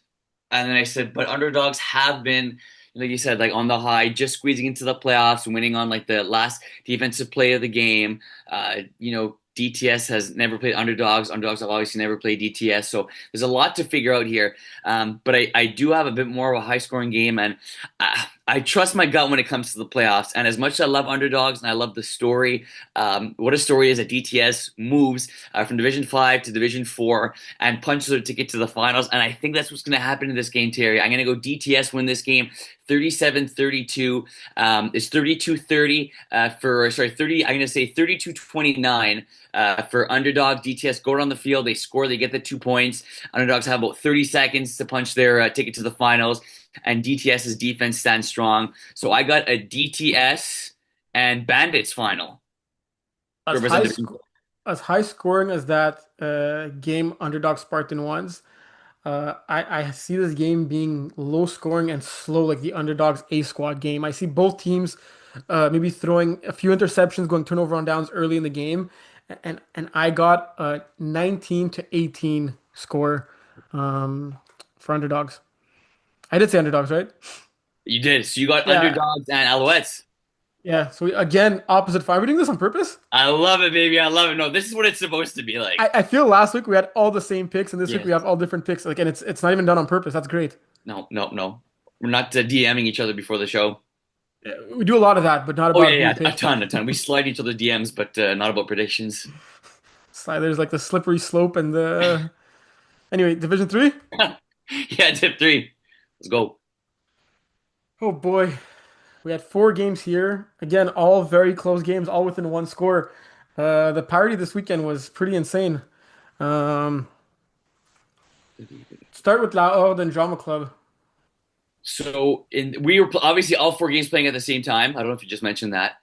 and then I said, but underdogs have been, like you said, like on the high, just squeezing into the playoffs, winning on like the last defensive play of the game. DTS has never played underdogs. Underdogs have obviously never played DTS, so there's a lot to figure out here. But I do have a bit more of a high scoring game, and I trust my gut when it comes to the playoffs. And as much as I love underdogs and I love the story, what a story is that DTS moves from Division 5 to Division 4 and punches their ticket to the finals. And I think that's what's going to happen in this game, Terry. I'm going to go DTS win this game 37-32. It's 32-30 for, sorry, 30, I'm going to say 32-29 for underdog. DTS go around the field, they score, they get the 2 points. Underdogs have about 30 seconds to punch their ticket to the finals, and DTS's defense stands strong. So I got a DTS and Bandits final to As represent high Division sc as high scoring as that game underdog Spartan ones, I see this game being low scoring and slow like the underdog's A squad game. I see both teams maybe throwing a few interceptions, going turnover on downs early in the game, and I got a 19 to 18 score um, for underdogs. I did say underdogs, right? You did. So you got Yeah, underdogs and Alouettes. yeah. So again, opposite five. Are we doing this on purpose? I love it, baby. I love it. No, this is what it's supposed to be like. I feel last week we had all the same picks, and this week we Yes. have all different picks. Like, and it's not even done on purpose. That's great. No, no, no. We're not DMing each other before the show. Yeah, we do a lot of that, but not Oh yeah, about who we yeah, a pick. ton, a ton. We slide each other DMs, but not about predictions. So there's like the slippery slope and the anyway, Division 3. Yeah, tip three. Let's go. Oh boy. We had four games here. Again, all very close games, all within one score. The parity this weekend was pretty insane. Um, Start with Lao, then Drama Club. We were obviously all four games playing at the same time. I don't know if you just mentioned that.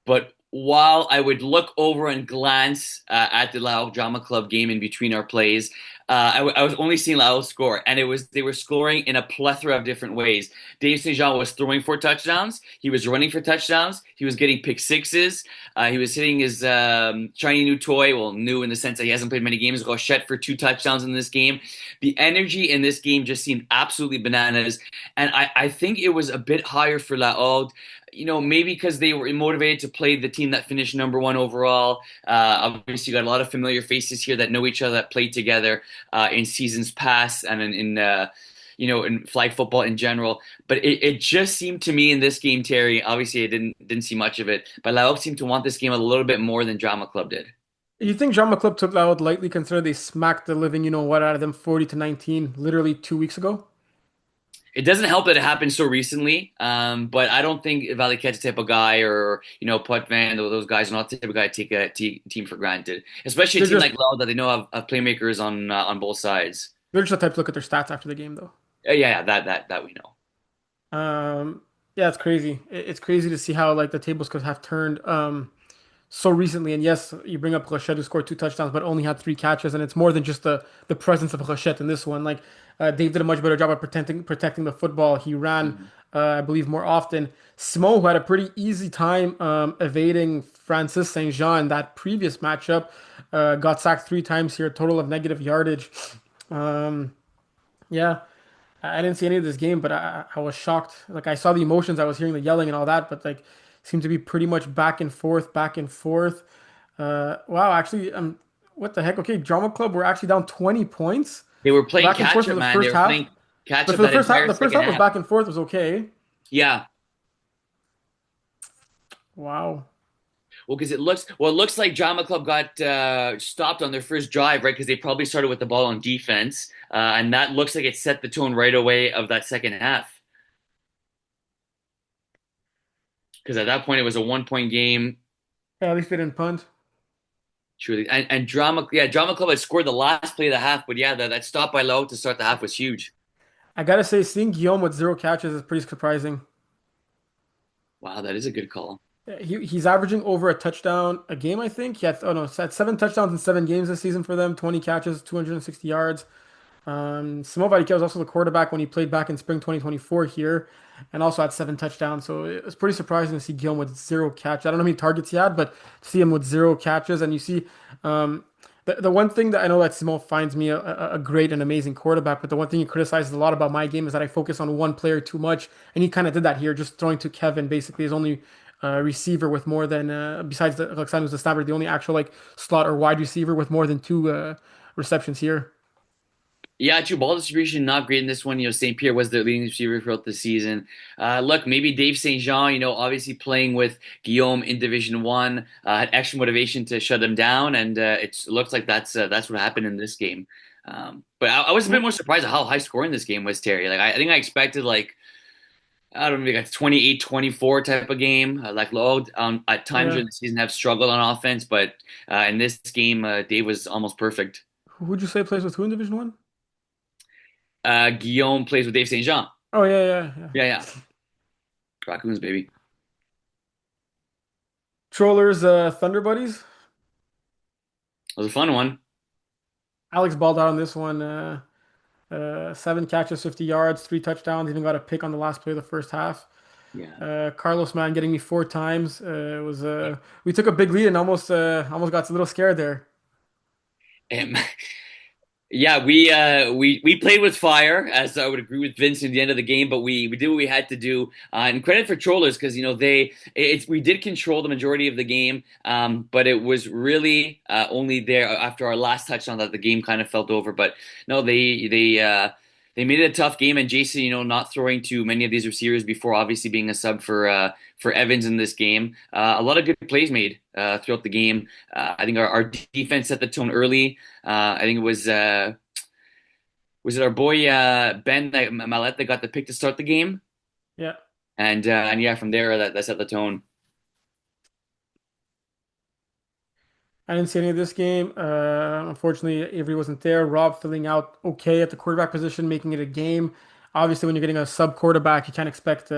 But while I would look over and glance at the Lao Drama Club game in between our plays, I was only seeing Lao score, and it was they were scoring in a plethora of different ways. Dave St. Jean was throwing for touchdowns. He was running for touchdowns. He was getting pick sixes. He was hitting his shiny new toy. Well, new in the sense that he hasn't played many games. Rochette for 2 touchdowns in this game. The energy in this game just seemed absolutely bananas, and I think it was a bit higher for La maybe because they were motivated to play the team that finished number one overall. Obviously, you got a lot of familiar faces here that know each other, that played together in seasons past, and in flag football in general. But it just seemed to me in this game, Terry. Obviously, I didn't see much of it, but Laos seemed to want this game a little bit more than Drama Club did. You think Drama Club took Lao lightly considering they smacked the living, you know what, out of them 40 to 19 literally 2 weeks ago? It doesn't help that it happened so recently, but I don't think Valiquette's the type of guy, or Potvin, those guys are not the type of guy to take a team for granted, especially a They're team just like Laos that they know have playmakers on both sides. they're just the type to look at their stats after the game though. Yeah, that we know. Yeah, it's crazy. It's crazy to see how like the tables could have turned so recently. And yes, you bring up Rochette who scored two touchdowns but only had three catches, and it's more than just the presence of Rochette in this one. Like Dave did a much better job of protecting the football. He ran, Mhm. I believe, more often. Smo, who had a pretty easy time evading Francis Saint Jean in that previous matchup, got sacked three times here, total of negative yardage. Um, yeah. I didn't see any of this game, but I was shocked. Like I saw the emotions, I was hearing the yelling and all that, but like seemed to be pretty much back and forth, back and forth. Wow, actually, what the heck? Okay, Drama Club were actually down 20 points, They were playing back and forth catch for up, the man. They first were half. playing catch But up for the that first half, entire the first second half was half. back and forth, was okay. Yeah. Wow. Well, because it looks like Drama Club got stopped on their first drive, right? Because they probably started with the ball on defense, and that looks like it set the tone right away of that second half. Because at that point it was a 1 point game. Yeah, at least they didn't punt. Truly, and Drama Club had scored the last play of the half, but yeah, that stop by Lowe to start the half was huge. I gotta say, seeing Guillaume with zero catches is pretty surprising. Wow, that is a good call. He's averaging over a touchdown a game, I think. He had, oh no, had 7 touchdowns in 7 games this season for them, 20 catches, 260 yards. Samo Varike was also the quarterback when he played back in spring 2024 here, and also had 7 touchdowns. So it was pretty surprising to see Guillaume with 0 catches. I don't know how many targets he had, but to see him with 0 catches, and you see, um, the one thing that I know that Samo finds me a great and amazing quarterback, but the one thing he criticizes a lot about my game is that I focus on one player too much, and he kind of did that here, just throwing to Kevin, basically his only receiver with more than besides the Alexander was the snapper, the only actual like slot or wide receiver with more than two receptions here. Yeah, true. Ball distribution not great in this one. St. Pierre was the leading receiver throughout the season. Look, maybe Dave St. Jean, obviously playing with Guillaume in Division One, had extra motivation to shut him down, and it looks like that's what happened in this game. But I was a bit more surprised at how high scoring this game was, Terry. Like I think I expected like I don't know, maybe like a 28-24 type of game. Like Lowe at times Yeah. during the season have struggled on offense, but in this game, Dave was almost perfect. Who would you say plays with who in Division One? Guillaume plays with Dave St. Jean. Oh yeah, yeah, yeah. Yeah, yeah. Raccoons, baby. Trollers, Thunder Buddies. It was a fun one. Alex balled out on this one. 7 catches, 50 yards, 3 touchdowns. Even got a pick on the last play of the first half. Yeah. Carlos Mann getting me 4 times. It was we took a big lead and almost got a little scared there. Um, yeah, we played with fire, as I would agree with Vince in the end of the game, but we did what we had to do. And credit for Trollers because we did control the majority of the game, but it was really only there after our last touchdown that the game kind of felt over. But no, they made it a tough game, and Jason, not throwing to many of these receivers before obviously being a sub for Evans in this game. A lot of good plays made throughout the game. I think our defense set the tone early. I think it was it our boy Ben Mallet that got the pick to start the game, Yeah. and yeah, from there that set the tone. I didn't see any of this game. Unfortunately, Avery wasn't there. Rob filling out okay at the quarterback position, making it a game. Obviously, when you're getting a sub quarterback, you can't expect.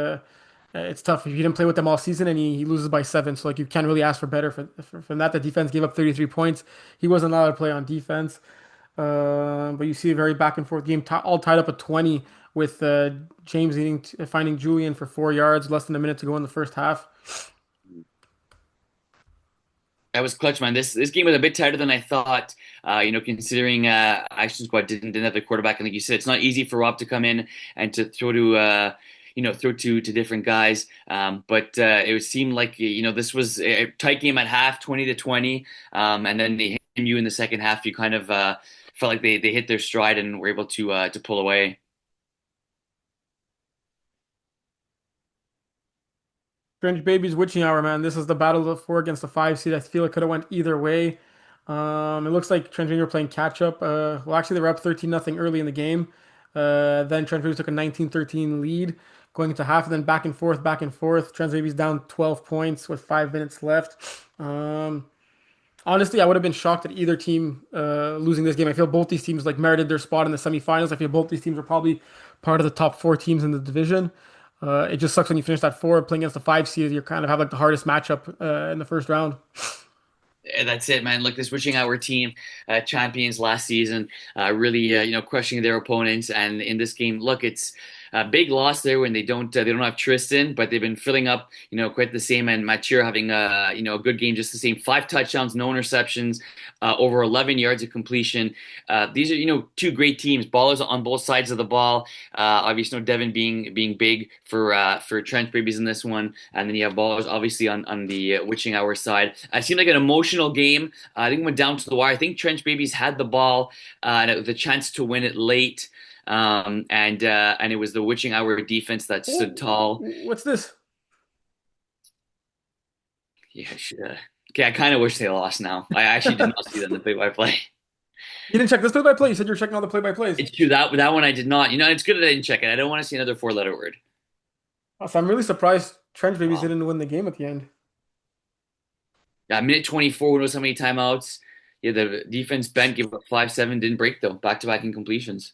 It's tough if you didn't play with them all season and he loses by 7. So like you can't really ask for better from that. The defense gave up 33 points. He wasn't allowed to play on defense. But you see a very back and forth game, all tied up at 20 with James finding Julian for 4 yards, less than a minute to go in the first half. That was clutch, man. This game was a bit tighter than I thought. Considering Action Squad didn't have the quarterback, and like you said, it's not easy for Rob to come in and to throw to different guys. But it would seem like this was a tight game at half, 20-20, and then they hit you in the second half. You kind of felt like they hit their stride and were able to pull away. Strange Babies Witching Hour, man. This is the battle of the 4 against the 5 seed. I feel it could have went either way. It looks like Trent Jr. playing catch up. Well, actually, they were up 13-0 early in the game. Then Trent Babies took a 19-13 lead going into half, and then back and forth, back and forth. Trent Babies down 12 points with 5 minutes left. Honestly, I would have been shocked at either team losing this game. I feel both these teams like merited their spot in the semifinals. I feel both these teams are probably part of the top 4 teams in the division. It just sucks when you finish that 4 playing against the 5 seed. You kind of have like the hardest matchup in the first round. Yeah, that's it, man. Look, this wishing our team champions last season, really, crushing their opponents. And in this game, look, it's a big loss there when they don't have Tristan, but they've been filling up, quite the same. And Mathieu having a good game, just the same. 5 touchdowns, no interceptions, over 11 yards of completion. These are, two great teams. Ballers on both sides of the ball. Obviously, Devin being big for Trent Babies in this one, and then you have ballers obviously on the witching hour side. It seemed like an emotional game. I think it went down to the wire. I think Trench Babies had the ball and it was a chance to win it late. And it was the witching hour defense that stood Oh, tall. what's this? Yeah, okay. I kind of wish they lost now. I actually did not see them in the play-by-play. You didn't check this play-by-play. You said you're checking all the play-by-plays. It's true that one I did not. It's good that I didn't check it. I don't want to see another four-letter word. So I'm really surprised Trench Babies Wow. didn't win the game at the end. Yeah, minute 24. Who knows how many timeouts? Yeah, the defense bent, gave up 5-7, didn't break though. Back-to-back incompletions.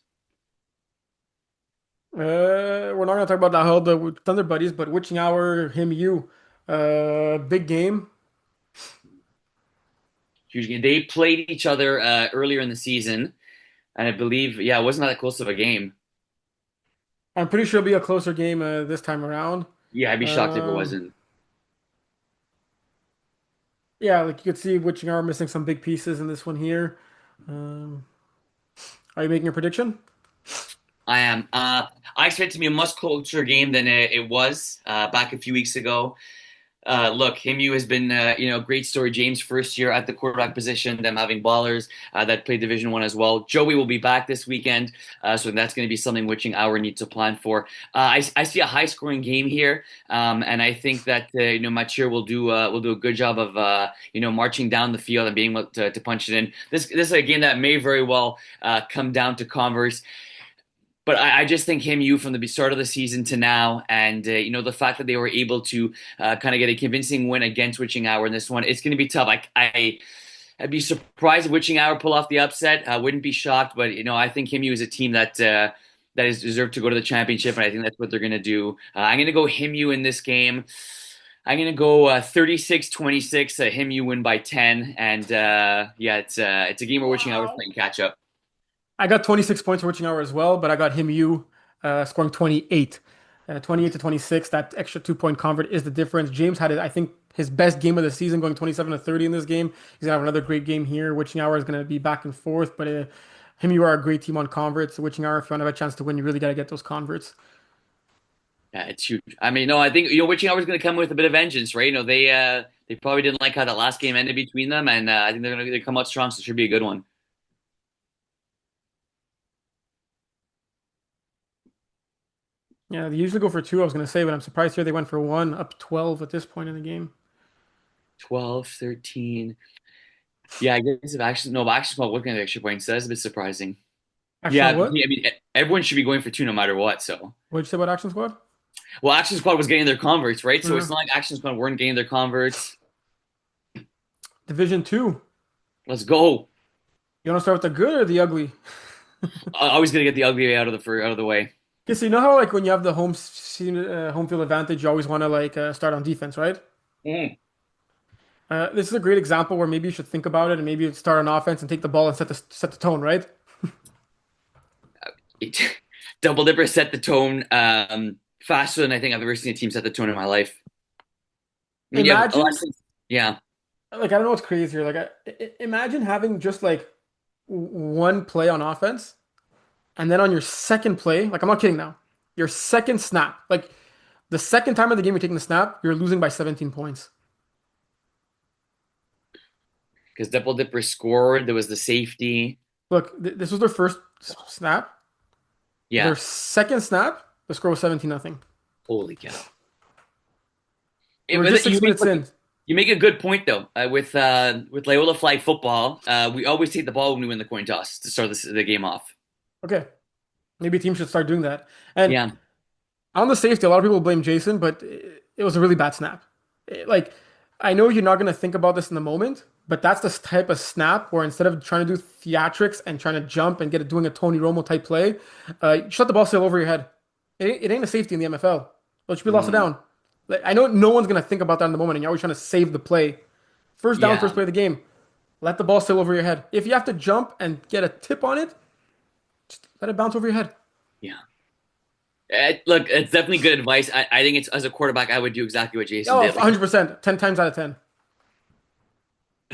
We're not gonna talk about the whole the Thunder Buddies, but witching hour, him, you, big game. Huge game. They played each other earlier in the season, and I believe, yeah, it wasn't that close of a game. I'm pretty sure it'll be a closer game this time around. Yeah, I'd be shocked if it Um, wasn't. yeah, like you could see witching hour missing some big pieces in this one here. Um, are you making a prediction? I am. I expect it to be a much closer game than it was back a few weeks ago. Look, Himu has been, a great story. James' first year at the quarterback position, them having ballers that played Division One as well. Joey will be back this weekend, so that's going to be something Witching Hour needs to plan for. I see a high-scoring game here, and I think that Machir will do a good job of marching down the field and being able to punch it in. This is a game that may very well come down to Converse. But I just think him, you from the start of the season to now, and the fact that they were able to kind of get a convincing win against Witching Hour in this one, it's going to be tough. I'd be surprised if Witching Hour pull off the upset. I wouldn't be shocked, but I think Himu is a team that is deserved to go to the championship, and I think that's what they're going to do. I'm going to go Himu in this game. I'm going to go 36-26. Himu win by 10, and yeah, it's a game where Witching Hour is Wow. playing catch up. I got 26 points for witching hour as well, but I got him, you, scoring 28. 28 to 26. That extra 2 point convert is the difference. James had, I think, his best game of the season, going 27 to 30 in this game. He's gonna have another great game here. Witching hour is gonna be back and forth, but him, you are a great team on converts. Witching hour, if you want to have a chance to win, you really got to get those converts. Yeah, it's huge. I mean, no, I think Witching Hour is going to come with a bit of vengeance, right? They probably didn't like how that last game ended between them, and I think they're going to come out strong. So it should be a good one. Yeah, they usually go for two, I was gonna say, but I'm surprised here they went for one, up 12 at this point in the game. 12, 13. Yeah, I guess if action, no, but action squad looking at the extra points, that's a bit surprising. Action Yeah, squad what? I mean, everyone should be going for two no matter what. So, What'd you say about action squad? well, action squad was getting their converts, right? So it's Uh, not like action squad weren't getting their converts. Division two. Let's go. You want to start with the good or the ugly? Always going to get the ugly out of the way. Okay, so you know how like when you have the home field advantage, you always want to like start on defense, right? Mm. This is a great example where maybe you should think about it and maybe start on offense and take the ball and set the tone, right? Double Dipper set the tone faster than I think I've ever seen a team set the tone in my life. I mean, you have Imagine, yeah, like I don't know what's crazier. Like imagine having just like one play on offense and then on your second play, like I'm not kidding now, your second snap, like the second time of the game you're taking the snap, you're losing by 17 points. because Double Dipper scored. There was the safety. Look, this was their first snap. Their Yeah, second snap, the score was 17 nothing. holy cow. We're But just you six make minutes in. you make a good point though. With Loyola flag football, we always take the ball when we win the coin toss to start the game off. Okay, maybe teams should start doing that. And Yeah, on the safety, a lot of people blame Jason, but it was a really bad snap. Like, I know you're not going to think about this in the moment, but that's the type of snap where instead of trying to do theatrics and trying to jump and doing a Tony Romo type play, you let the ball sail over your head. It ain't a safety in the MFL. It should be lost it mm, down. Like, I know no one's going to think about that in the moment, and you're always trying to save the play. First down, yeah, first play of the game. Let the ball sail over your head. If you have to jump and get a tip on it, just let it bounce over your head. yeah. Look, it's definitely good advice. I think it's as a quarterback, I would do exactly what Jason Oh, did. Like 100%. 10 times out of 10.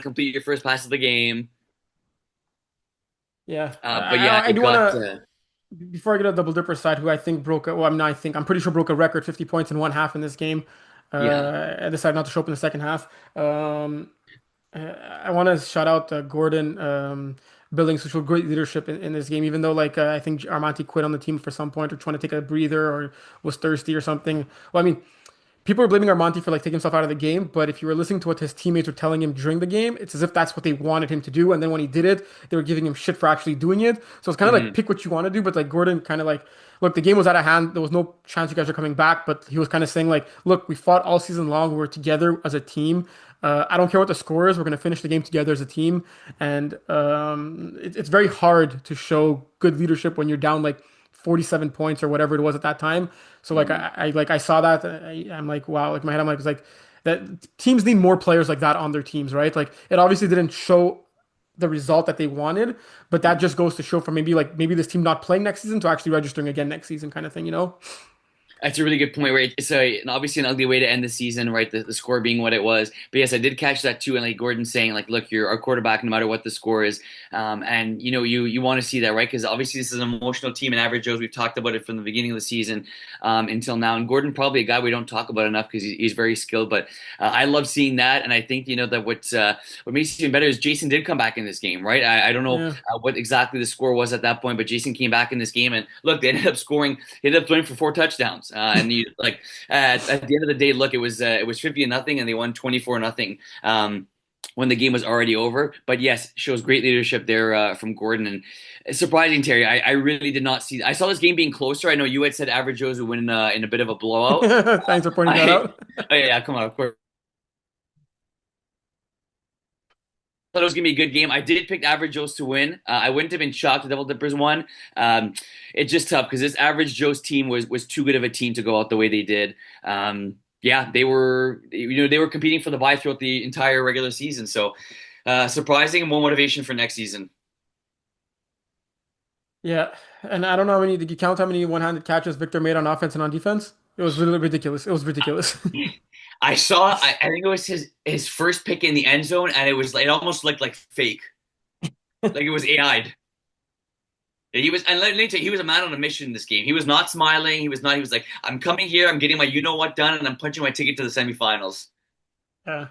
complete your first pass of the game. Yeah. But yeah, I it do want got to, before I get to the double dipper side, who I think well, I'm pretty sure broke a record 50 points in one half in this game. yeah. I decided not to show up in the second half. I want to shout out Gordon Billings, who showed great leadership in this game, even though I think Armanti quit on the team for some point or trying to take a breather or was thirsty or something. Well, I mean, people are blaming Armanti for like taking himself out of the game, but if you were listening to what his teammates were telling him during the game, it's as if that's what they wanted him to do. And then when he did it, they were giving him shit for actually doing it. So it's kind of like Mhm. pick what you want to do, but like Gordon kind of like, look, the game was out of hand. There was no chance you guys are coming back, but he was kind of saying like, look, we fought all season long. We were together as a team. I don't care what the score is. We're going to finish the game together as a team. And it's very hard to show good leadership when you're down like 47 points or whatever it was at that time. So like Mhm. I saw that I'm like wow, like in my head I'm like it's like that teams need more players like that on their teams, right? Like it obviously didn't show the result that they wanted, but that just goes to show for maybe this team not playing next season to actually registering again next season kind of thing, you know? That's a really good point. Right, it's obviously an ugly way to end the season, right? The score being what it was. But yes, I did catch that too. And like Gordon saying, like, look, you're our quarterback, no matter what the score is. And you want to see that, right? Because obviously this is an emotional team. And average Joe's, we've talked about it from the beginning of the season until now. And Gordon probably a guy we don't talk about enough because he's very skilled. But I love seeing that, and I think that what makes it even better is Jason did come back in this game, right? I don't know Yeah. what exactly the score was at that point, but Jason came back in this game, and look, they ended up scoring. He ended up throwing for 4 touchdowns, and at the end of the day, look, it was 50-0, and they won 24-0. When the game was already over. But yes, shows great leadership there from Gordon. And it's surprising, Terry. I really did not see. I saw this game being closer. I know you had said average Joe's would win in a bit of a blowout. Thanks for pointing that I, out. oh yeah, come on, of course. Thought it was gonna be a good game. I did pick Average Joe's to win. I wouldn't have been shocked if Devil Dippers won. It's just tough because this Average Joe's team was too good of a team to go out the way they did. Yeah, they were competing for the bye throughout the entire regular season. So surprising and more motivation for next season. Yeah, and I don't know how many. Did you count how many one-handed catches Victor made on offense and on defense? It was literally ridiculous. It was ridiculous. I saw. I think it was his first pick in the end zone, and it almost looked like fake, like it was AI'd. He was, and let me tell you, he was a man on a mission in this game. He was not smiling. He was not. He was like, "I'm coming here. I'm getting my you know what done, and I'm punching my ticket to the semifinals." Yeah.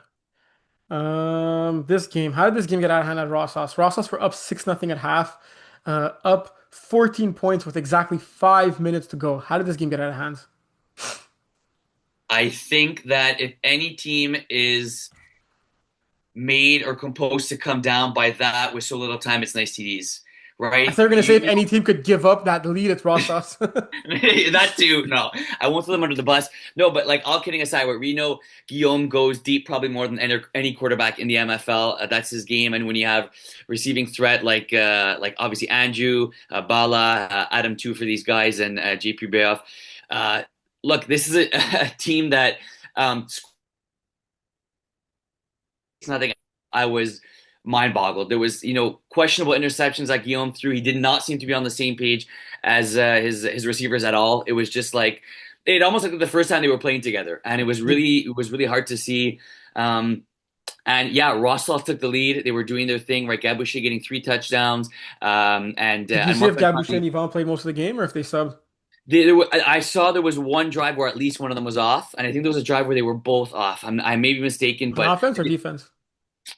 This game. How did this game get out of hand at Rossos? Rossos were up 6-0 at half, up 14 points with exactly 5 minutes to go. How did this game get out of hand? I think that if any team is made or composed to come down by that with so little time, it's nice TDs, I right? thought you were gonna say if any team could give up that lead, it's Rossos. That too. No, I won't throw them under the bus. No, but like all kidding aside, where we know Guillaume goes deep probably more than any quarterback in the MFL. That's his game. And when you have receiving threat like obviously Andrew, Bala, Adam too for these guys, and JP Bayoff. Uh, look, this is a team that it's nothing. I was mind boggled. There was, questionable interceptions that Guillaume threw. He did not seem to be on the same page as his receivers at all. It was just like it almost like the first time they were playing together, and Did it was really hard to see. Um, and yeah, Rosslaw took the lead. They were doing their thing, right? Gabuche getting 3 touchdowns, did you and see if Marco Gabuche Anthony. and Yvonne played most of the game or if they subbed I saw there was one drive where at least one of them was off, and I think there was a drive where they were both off. I may be mistaken, on but offense or defense?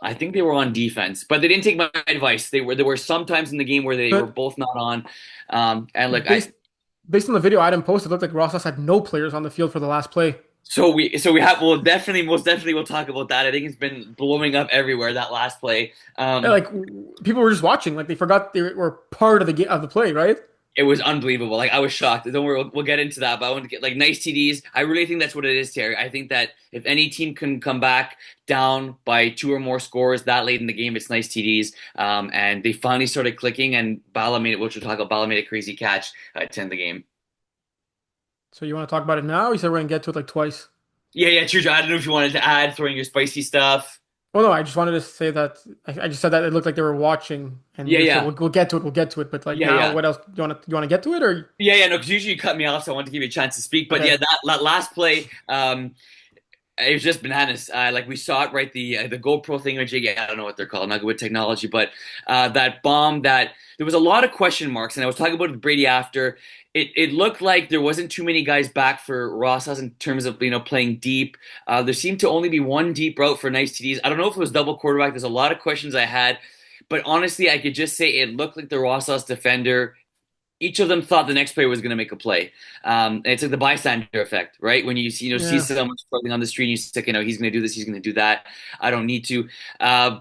I think they were on defense, but they didn't take my advice. There were some times in the game where they were But both not on. And like I based based on the video Adam posted, it looked like Rossos had no players on the field for the last play. so we have well definitely most definitely we'll talk about that. I think it's been blowing up everywhere that last play. Yeah, like people were just watching, like they forgot they were part of the game of the play, right? It was unbelievable. Like I was shocked. Don't worry, we'll get into that. But I want to get like nice TDs. I really think that's what it is, Terry. I think that if any team can come back down by two or more scores that late in the game, it's nice TDs. And they finally started clicking, and Bala made it. Which we'll talk about. Bala made a crazy catch to end the game. So you want to talk about it now? You said we're gonna get to it like twice. Yeah, yeah, true. I don't know if you wanted to add throwing your spicy stuff. Well, no, I just wanted to say that I just said that it looked like they were watching, and Yeah, you said yeah, we'll get to it, we'll get to it. But like yeah, now, yeah. what else? Do you want to get to it or Yeah, no, because usually you cut me off, so I want to give you a chance to speak. But yeah, okay? that last play, it was just bananas. Like we saw it right, the GoPro thing, I don't know what they're called, I'm not good with technology, but that bomb that there was a lot of question marks, and I was talking about it with Brady after. It looked like there wasn't too many guys back for Rosas in terms of playing deep. There seemed to only be one deep route for nice TDs. I don't know if it was double quarterback. There's a lot of questions I had, but honestly, I could just say it looked like the Rosas defender each of them thought the next player was going to make a play. And it's like the bystander effect, right? When you see Yeah. someone struggling on the street, and you think, he's going to do this, he's going to do that. I don't need to. Uh,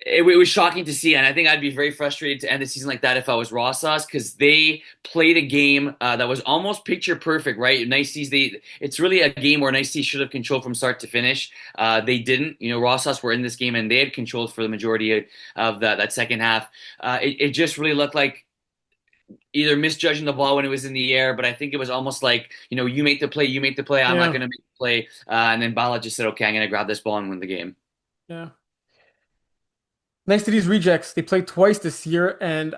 it was shocking to see, and I think I'd be very frustrated to end the season like that if I was Raw Sauce because they played a game that was almost picture perfect, right? It's really a game where Nice should have controlled from start to finish. They didn't. Raw Sauce were in this game and they had controlled for the majority of that second half. It just really looked like either misjudging the ball when it was in the air, but I think it was almost like, you make the play, you make the play, I'm not Yeah, going to make the play. And then Bala just said, okay, I'm going to grab this ball and win the game. yeah. Next to these rejects, they played twice this year, and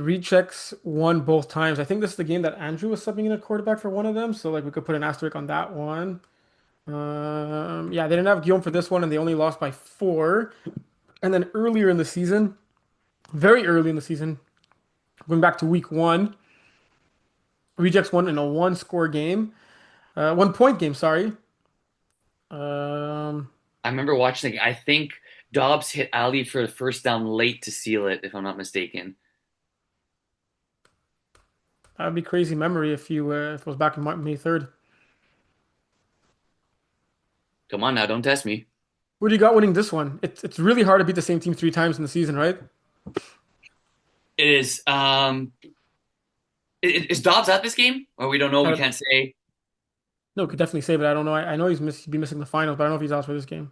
rejects won both times. I think this is the game that Andrew was subbing in a quarterback for one of them, so like we could put an asterisk on that one. Yeah, they didn't have Guillaume for this one, and they only lost by 4. And then earlier in the season, very early in the season, going back to week 1, rejects won in a one-score game, 1-point game. Sorry. Um, I remember watching, I think Dobbs hit Ali for the first down late to seal it, if I'm not mistaken. that'd be crazy memory if it was back in May 3rd. Come on now, don't test me. Who do you got winning this one? It's really hard to beat the same team 3 times in the season, right? It is. Is Dobbs at this game? Or we don't know. We Uh, can't say. no, could definitely say, but I don't know. I know he'd be missing the finals, but I don't know if he's out for this game.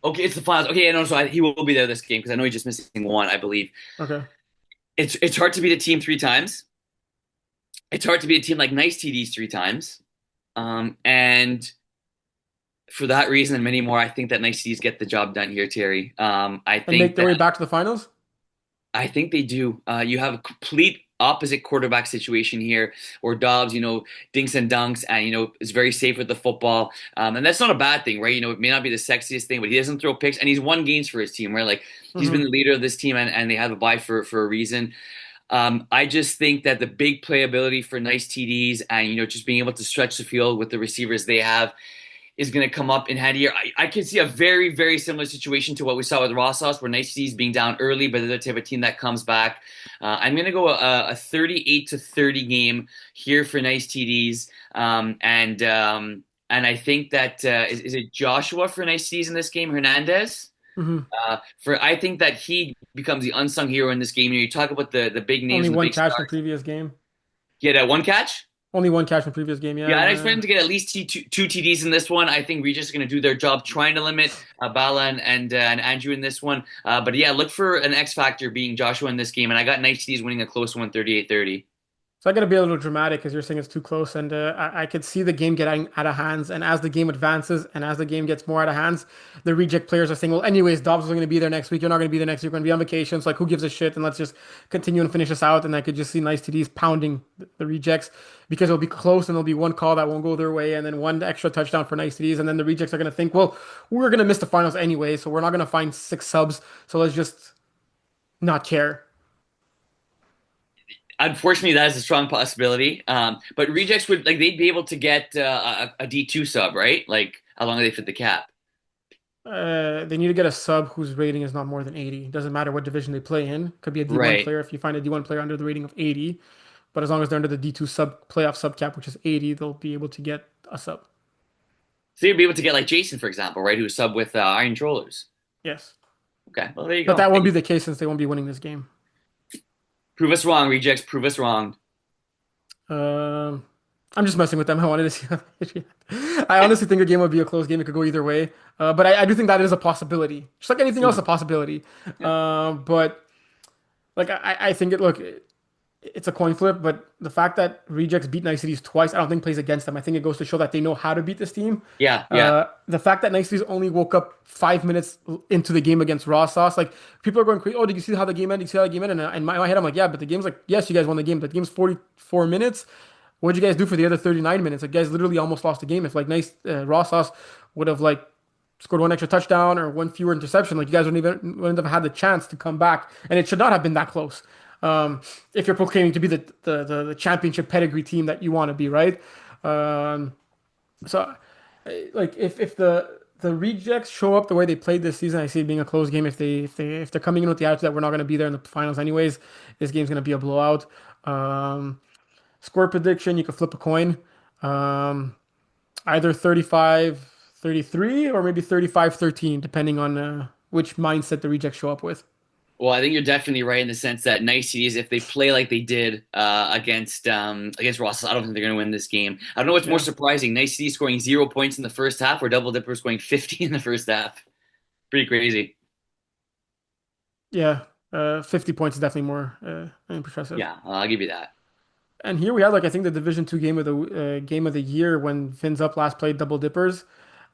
Okay, it's the finals. Okay, no, so he will be there this game because I know he's just missing one, I believe. Okay. It's hard to beat a team 3 times. It's hard to beat a team like Nice TDs 3 times. And for that reason and many more, I think that Nice TDs get the job done here, Terry. I And make think their that way back to the finals? I think they do. You have a complete opposite quarterback situation here, where Dobbs, dinks and dunks, and is very safe with the football. And that's not a bad thing, right? It may not be the sexiest thing, but he doesn't throw picks, and he's won games for his team, right? Like he's been Hmm. the leader of this team, and they have a bye for a reason. I just think that the big playability for nice TDs and just being able to stretch the field with the receivers they have is going to come up in handy here. I can see a very, very similar situation to what we saw with Rossos, where Nice T's being down early, but they're the type of team that comes back. I'm going to go a 38-30 game here for Nice TDs. And I think that is it Joshua for Nice TDs in this game? Hernandez? Hmm. I think that he becomes the unsung hero in this game. You talk about the big names Only and the one big catch in the stars. previous game. He had one catch. Only one catch in the previous game. Yeah, I'd Yeah. expect him to get at least two TDs in this one. I think Regis is going to do their job trying to limit Bala and Andrew in this one. But yeah, look for an X factor being Joshua in this game. And I got nice TDs winning a close one, 38-30. So I got to be a little dramatic because you're saying it's too close, and I could see the game getting out of hands. And as the game advances, and as the game gets more out of hands, the reject players are saying, "Well, anyways, Dobbs is going to be there next week. You're not going to be there next week. You're going to be on vacation. So like, who gives a shit? And let's just continue and finish this out." And I could just see nice TDs pounding the rejects because it'll be close, and there'll be one call that won't go their way, and then one extra touchdown for nice TDs, and then the rejects are going to think, "Well, we're going to miss the finals anyway, so we're not going to find 6 subs. So let's just not care." Unfortunately, that is a strong possibility. But rejects would like they'd be able to get a D2 sub, right? Like how long do they fit the cap? They need to get a sub whose rating is not more than 80. Doesn't matter what division they play in. Could be a D1 Right. player if you find a D1 player under the rating of 80. But as long as they're under the D2 sub playoff sub cap, which is 80, they'll be able to get a sub. So you'd be able to get like Jason, for example, right? Who sub with Iron Trollers. Yes. Okay, well there you But go. that won't Hey, be the case since they won't be winning this game. prove us wrong, rejects. Prove us wrong. Um, I'm just messing with them. I wanted to see. I honestly think the game would be a close game. It could go either way. But I do think that is a possibility. Just like anything else, a Mhm. possibility. Yeah. But like I think it's a coin flip, but the fact that Rejects beat Nice Cities twice, I don't think plays against them. I think it goes to show that they know how to beat this team. Yeah, yeah. The fact that Nice Cities only woke up 5 minutes into the game against Raw Sauce, like people are going crazy. Oh, did you see how the game ended? Did you see how the game ended? And in my head, I'm like, yeah, but the game's like, yes, you guys won the game. But the game's 44 minutes. What did you guys do for the other 39 minutes? Like, you guys literally almost lost the game. If like Raw Sauce would have like scored one extra touchdown or one fewer interception, like you guys wouldn't have had the chance to come back, and it should not have been that close. If you're proclaiming to be the championship pedigree team that you want to be, right? Um, so, like if the rejects show up the way they played this season, I see it being a close game. If they're coming in with the attitude that we're not going to be there in the finals anyways, this game's going to be a blowout. Um, Score prediction, you could flip a coin. Um, Either 35-33 or maybe 35-13, depending on which mindset the rejects show up with. Well, I think you're definitely right in the sense that nice Cities, if they play like they did against Ross, I don't think they're going to win this game. I don't know what's more Yeah. surprising: nice Cities scoring 0 points in the first half, or Double Dipper scoring 50 in the first half. Pretty crazy. Yeah. 50 points is definitely more impressive. Yeah, I'll give you that. And here we had like I think the Division Two game of the year when Fins Up last played Double Dippers.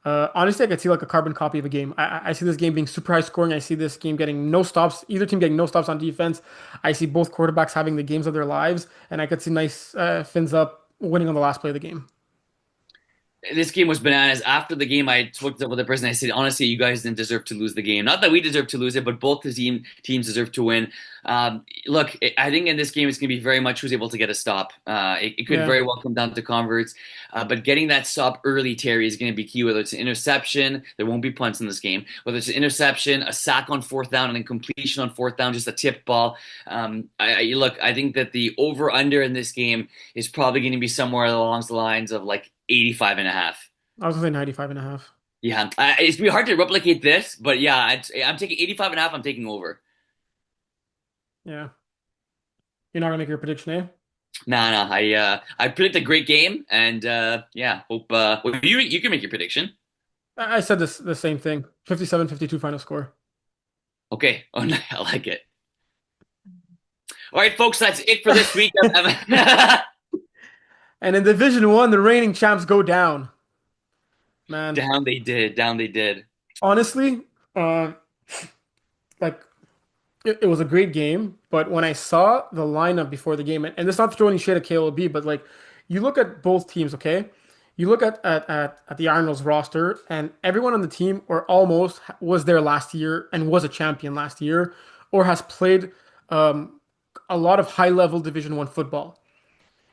Honestly, I could see like a carbon copy of a game. I see this game being super high scoring. I see this game getting no stops, either team getting no stops on defense. I see both quarterbacks having the games of their lives, and I could see nice Fins Up winning on the last play of the game. This game was bananas. After the game, I spoke to the person. I said, honestly, you guys didn't deserve to lose the game. Not that we deserve to lose it, but both the teams deserve to win. Look, I think in this game, it's going to be very much who's able to get a stop. It could Yeah. very well come down to converts, but getting that stop early, Terry, is going to be key. Whether it's an interception, there won't be punts in this game. Whether it's an interception, a sack on fourth down, and then completion on fourth down, just a tipped ball. Look, I think that the over under in this game is probably going to be somewhere along the lines of like 85 and a half. I was gonna say 95 and a half. Yeah, it's gonna be hard to replicate this, but yeah, I'm taking 85 and a half. I'm taking over. Yeah. You're not gonna make your prediction, eh? Nah, nah. I predict a great game, and yeah, hope. Well, you can make your prediction. I said this the same thing. 57-52 final score. Okay. Oh, no, I like it. All right, folks, that's it for this week. And in Division One, the reigning champs go down. Man, Down they did. Down they did. honestly, uh, like it was a great game, but when I saw the lineup before the game, and it's not to throw any shade at KLB, but like you look at both teams, okay? You look at the Arnold's roster, and everyone on the team, or almost, was there last year and was a champion last year, or has played um, a lot of high-level Division One football.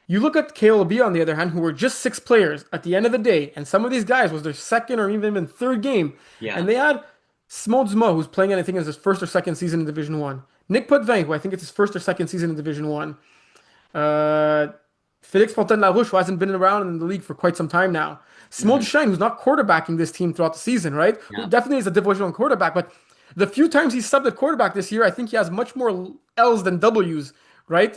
You look at KLB on the other hand, who were just six players at the end of the day, and some of these guys was their second or even third game, and Yeah. they had Simon Dumas, who's playing, I think, is his first or second season in Division One. Nick Potvin, who I think it's his first or second season in Division One. Uh, Félix Fontaine-Larouche, who hasn't been around in the league for quite some time now. Simon Hmm. Duchesne, who's not quarterbacking this team throughout the season, right? Who Yeah. definitely is a Division One quarterback, but the few times he's subbed at quarterback this year, I think he has much more L's than W's, right?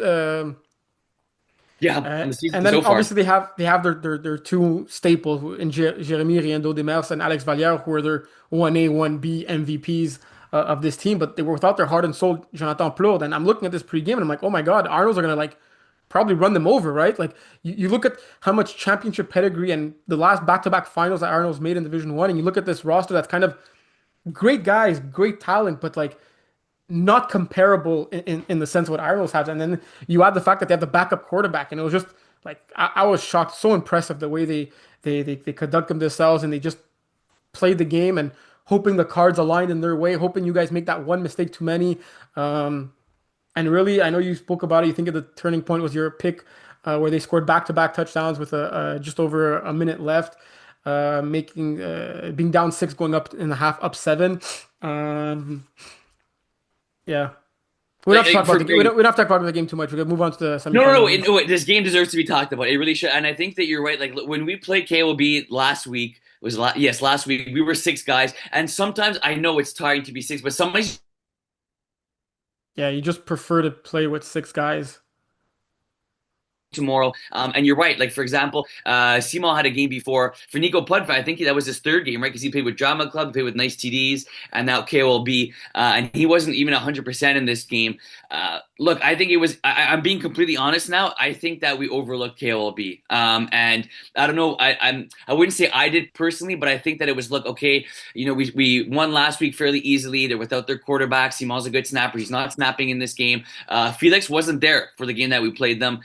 Yeah. In the season And then so far. obviously they have their two staples in Jeremy Riendo Demers and Alex Valliere, who are their 1A, 1B MVPs of this team, but they were without their heart and soul, Jonathan Plourde. And I'm looking at this pregame and I'm like, oh my God, Arnold's are gonna like probably run them over, right? Like you look at how much championship pedigree and the last back-to-back finals that Arnold's made in Division One, and you look at this roster that's kind of great guys, great talent, but like not comparable in the sense of what Arnold's has. And then you add the fact that they have the backup quarterback, and it was just like I was shocked, so impressive the way they conduct themselves and they just played the game and hoping the cards aligned in their way, hoping you guys make that one mistake too many. And really, I know you spoke about it. You think of the turning point was your pick where they scored back-to-back touchdowns with just over a minute left, making being down six, going up in the half, up seven. Um, yeah. We don't have to talk For about the game. We me, don't have to talk about the game too much. We can move on to the no, no, no, semifinals. no. This game deserves to be talked about. It really should, and I think that you're right. Like when we played KOB last week, yes, last week we were six guys, and sometimes I know it's tiring to be six, but somebody's Yeah, you just prefer to play with six guys. tomorrow. And you're right. Like for example, Simon had a game before for Nico Pudva. I think that was his third game, right? Because he played with Drama Club, played with Nice TDs, and now KOLB. And he wasn't even 100% in this game. Look, I think it was. I'm being completely honest now. I think that we overlooked KOLB. And I don't know. I wouldn't say I did personally, but I think that it was look okay. You know, we won last week fairly easily. They're without their quarterback. Simon's a good snapper. He's not snapping in this game. Felix wasn't there for the game that we played them.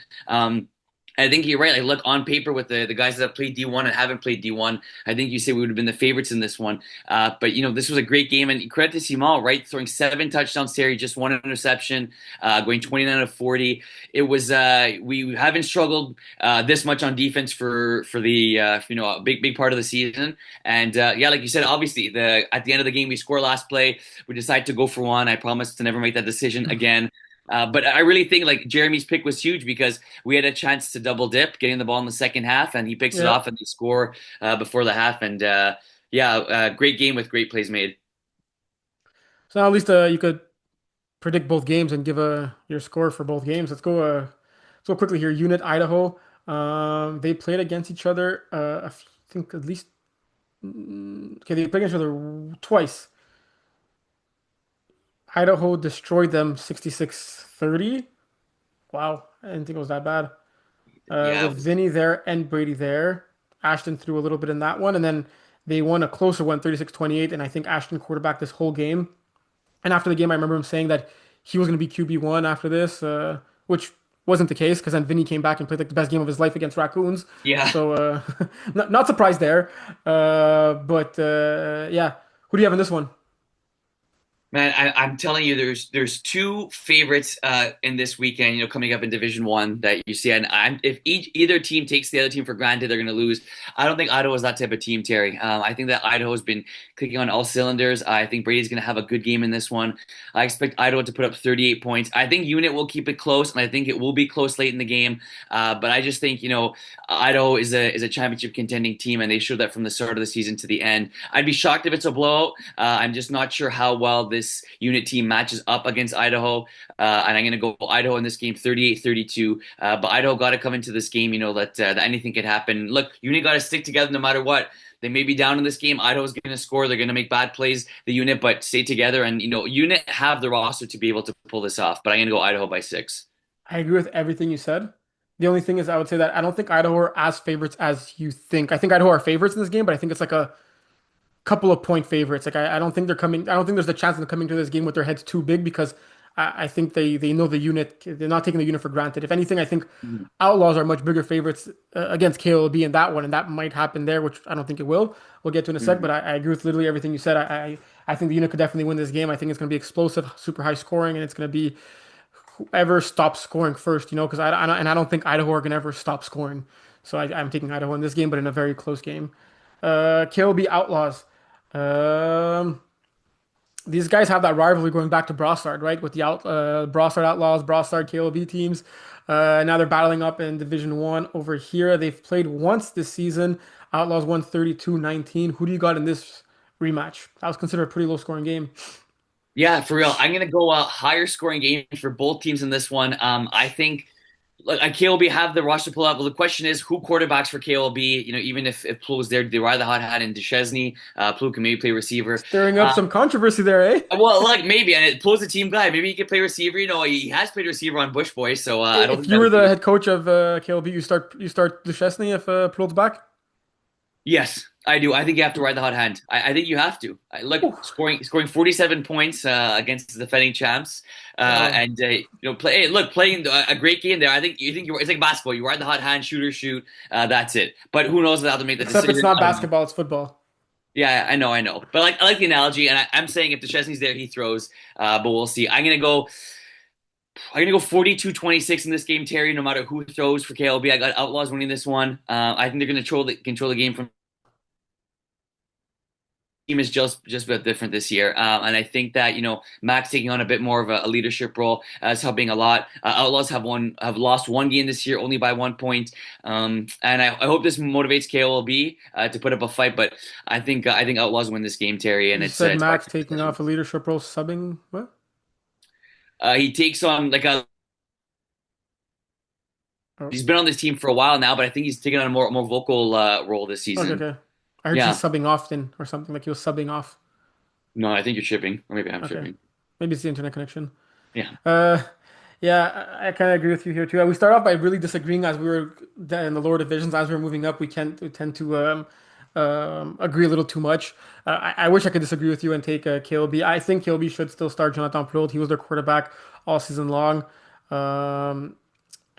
I think you're right. Like, look, on paper with the guys that have played D1 and haven't played D1, I think you say we would have been the favorites in this one. But, you know, this was a great game. And credit to Simon, right? Throwing 7 touchdowns, Terry, just 1 interception, going 29 of 40. It was, we haven't struggled this much on defense for the, you know, a big part of the season. And, yeah, like you said, obviously, at the end of the game, we score last play. We decide to go for one. I promise to never make that decision again. But I really think like Jeremy's pick was huge because we had a chance to double dip, getting the ball in the second half, and he picks it Yeah. off and they score before the half. And yeah, great game with great plays made. So now at least you could predict both games and give your score for both games. Let's go quickly here. Unit Idaho. They played against each other. I think at least okay, they played against each other twice. Idaho destroyed them 66-30. Wow, I didn't think it was that bad. Yeah, With Vinny there and Brady there. Ashton threw a little bit in that one, and then they won a closer one, 36-28, and I think Ashton quarterbacked this whole game. And after the game, I remember him saying that he was going to be QB1 after this, which wasn't the case because then Vinny came back and played like the best game of his life against Raccoons. yeah. So not surprised there. But yeah, who do you have in this one? Man, I'm telling you, there's two favorites in this weekend, coming up in Division One that you see, and if either team takes the other team for granted, they're going to lose. I don't think Idaho is that type of team, Terry. I think that Idaho has been clicking on all cylinders. I think Brady's going to have a good game in this one. I expect Idaho to put up 38 points. I think Unit will keep it close, and I think it will be close late in the game. But I just think Idaho is a championship contending team, and they showed that from the start of the season to the end. I'd be shocked if it's a blowout. I'm just not sure how well this unit team matches up against Idaho. And I'm going to go Idaho in this game 38-32. But Idaho got to come into this game, that anything could happen. Look, unit got to stick together no matter what. They may be down in this game. Idaho's going to score. They're going to make bad plays, the unit, but stay together. And, unit have the roster to be able to pull this off. But I'm going to go Idaho by 6. I agree with everything you said. The only thing is, I would say that I don't think Idaho are as favorites as you think. I think Idaho are favorites in this game, but I think it's like a couple of point favorites. Like I don't think they're coming. I don't think there's a chance of them coming to this game with their heads too big because I think they know the unit. They're not taking the unit for granted. If anything, I think Outlaws are much bigger favorites against KOLB in that one, and that might happen there, which I don't think it will. We'll get to in a sec, Mm-hmm. but I agree with literally everything you said. I think the unit could definitely win this game. I think it's going to be explosive, super high scoring, and it's going to be whoever stops scoring first. Because I don't think Idaho are going to ever stop scoring. So I'm taking Idaho in this game, but in a very close game. KOB Outlaws. Um, these guys have that rivalry going back to Brossard, right? With the Brossard Outlaws, Brossard KLB teams. Now they're battling up in Division One over here. They've played once this season. Outlaws won 32-19. Who do you got in this rematch? That was considered a pretty low scoring game. Yeah, for real. I'm going to go higher scoring game for both teams in this one. I think look, KLB have the roster pull out. Well, the question is who quarterbacks for KLB? Even if Plou's there, they ride the hot hat in Duchesne. Plou can maybe play receiver. Stirring up Uh, some controversy there, eh? well, like maybe, and Plou's a team guy. Maybe he can play receiver. He has played receiver on Bush Boys, so I don't If think you that were would the be. head coach of KLB, you start Duchesne if Plot's back. Yes, I do. I think you have to ride the hot hand. I think you have to. Look, Ooh, scoring 47 points against the defending champs, wow. and play. Hey, look, playing a great game there. I think it's like basketball. You ride the hot hand, shooter, shoot. That's it. But who knows how to make the Except it's decision? not I don't know. basketball, it's football. Yeah, I know, I know. But I like the analogy, and I'm saying if Chesney's there, he throws. But we'll see. I'm gonna go 42-26 in this game, Terry. No matter who throws for KLB, I got Outlaws winning this one. I think they're gonna control the game from team is just a bit different this year, and I think that Max taking on a bit more of a leadership role is helping a lot. Outlaws have lost one game this year, only by 1 point, and I hope this motivates KOLB to put up a fight. But I think Outlaws win this game, Terry, and You it's said it's hard Max to taking decision. off a leadership role, subbing. What? He takes on Oh, he's been on this team for a while now, but I think he's taking on a more vocal role this okay, season. okay. I heard he's Yeah, subbing often or something like he was subbing off. no, I think you're tripping, or maybe I'm Okay. tripping. Maybe it's the internet connection. Yeah. Uh, yeah, I kind of agree with you here too. We start off by really disagreeing as we were in the lower divisions. As we were moving up, we tend to agree a little too much. I wish I could disagree with you and take KLB. I think KLB should still start Jonathan Plot. He was their quarterback all season long. Um,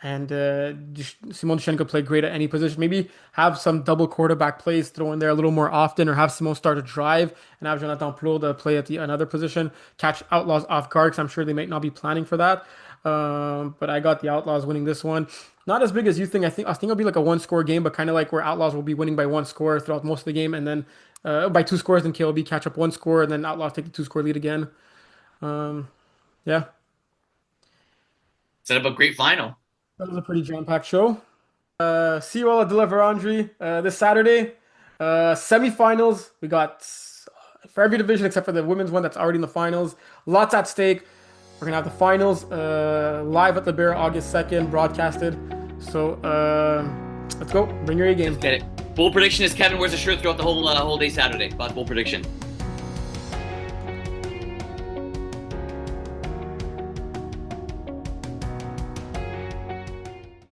and Simon Duchesne play great at any position. Maybe have some double quarterback plays throw in there a little more often, or have Simon start a drive and have Jonathan Plot play at the another position, catch Outlaws off guard because I'm sure they might not be planning for that. But I got the Outlaws winning this one. Not as big as you think. I think it'll be like a one-score game, but kind of like where Outlaws will be winning by one score throughout most of the game, and then by two scores, then KLB catch up one score, and then Outlaws take the two-score lead again. Um, yeah, Set up a great final. that was a pretty jam-packed show. See you all at De La Vérendrye this Saturday. Semifinals. We got for every division except for the women's one that's already in the finals. Lots at stake. We're gonna have the finals live at the Bear August 2nd, broadcasted. So let's go. Bring your A Let's game. get it. Bold prediction is Kevin wears a shirt throughout the whole day Saturday. Bold prediction.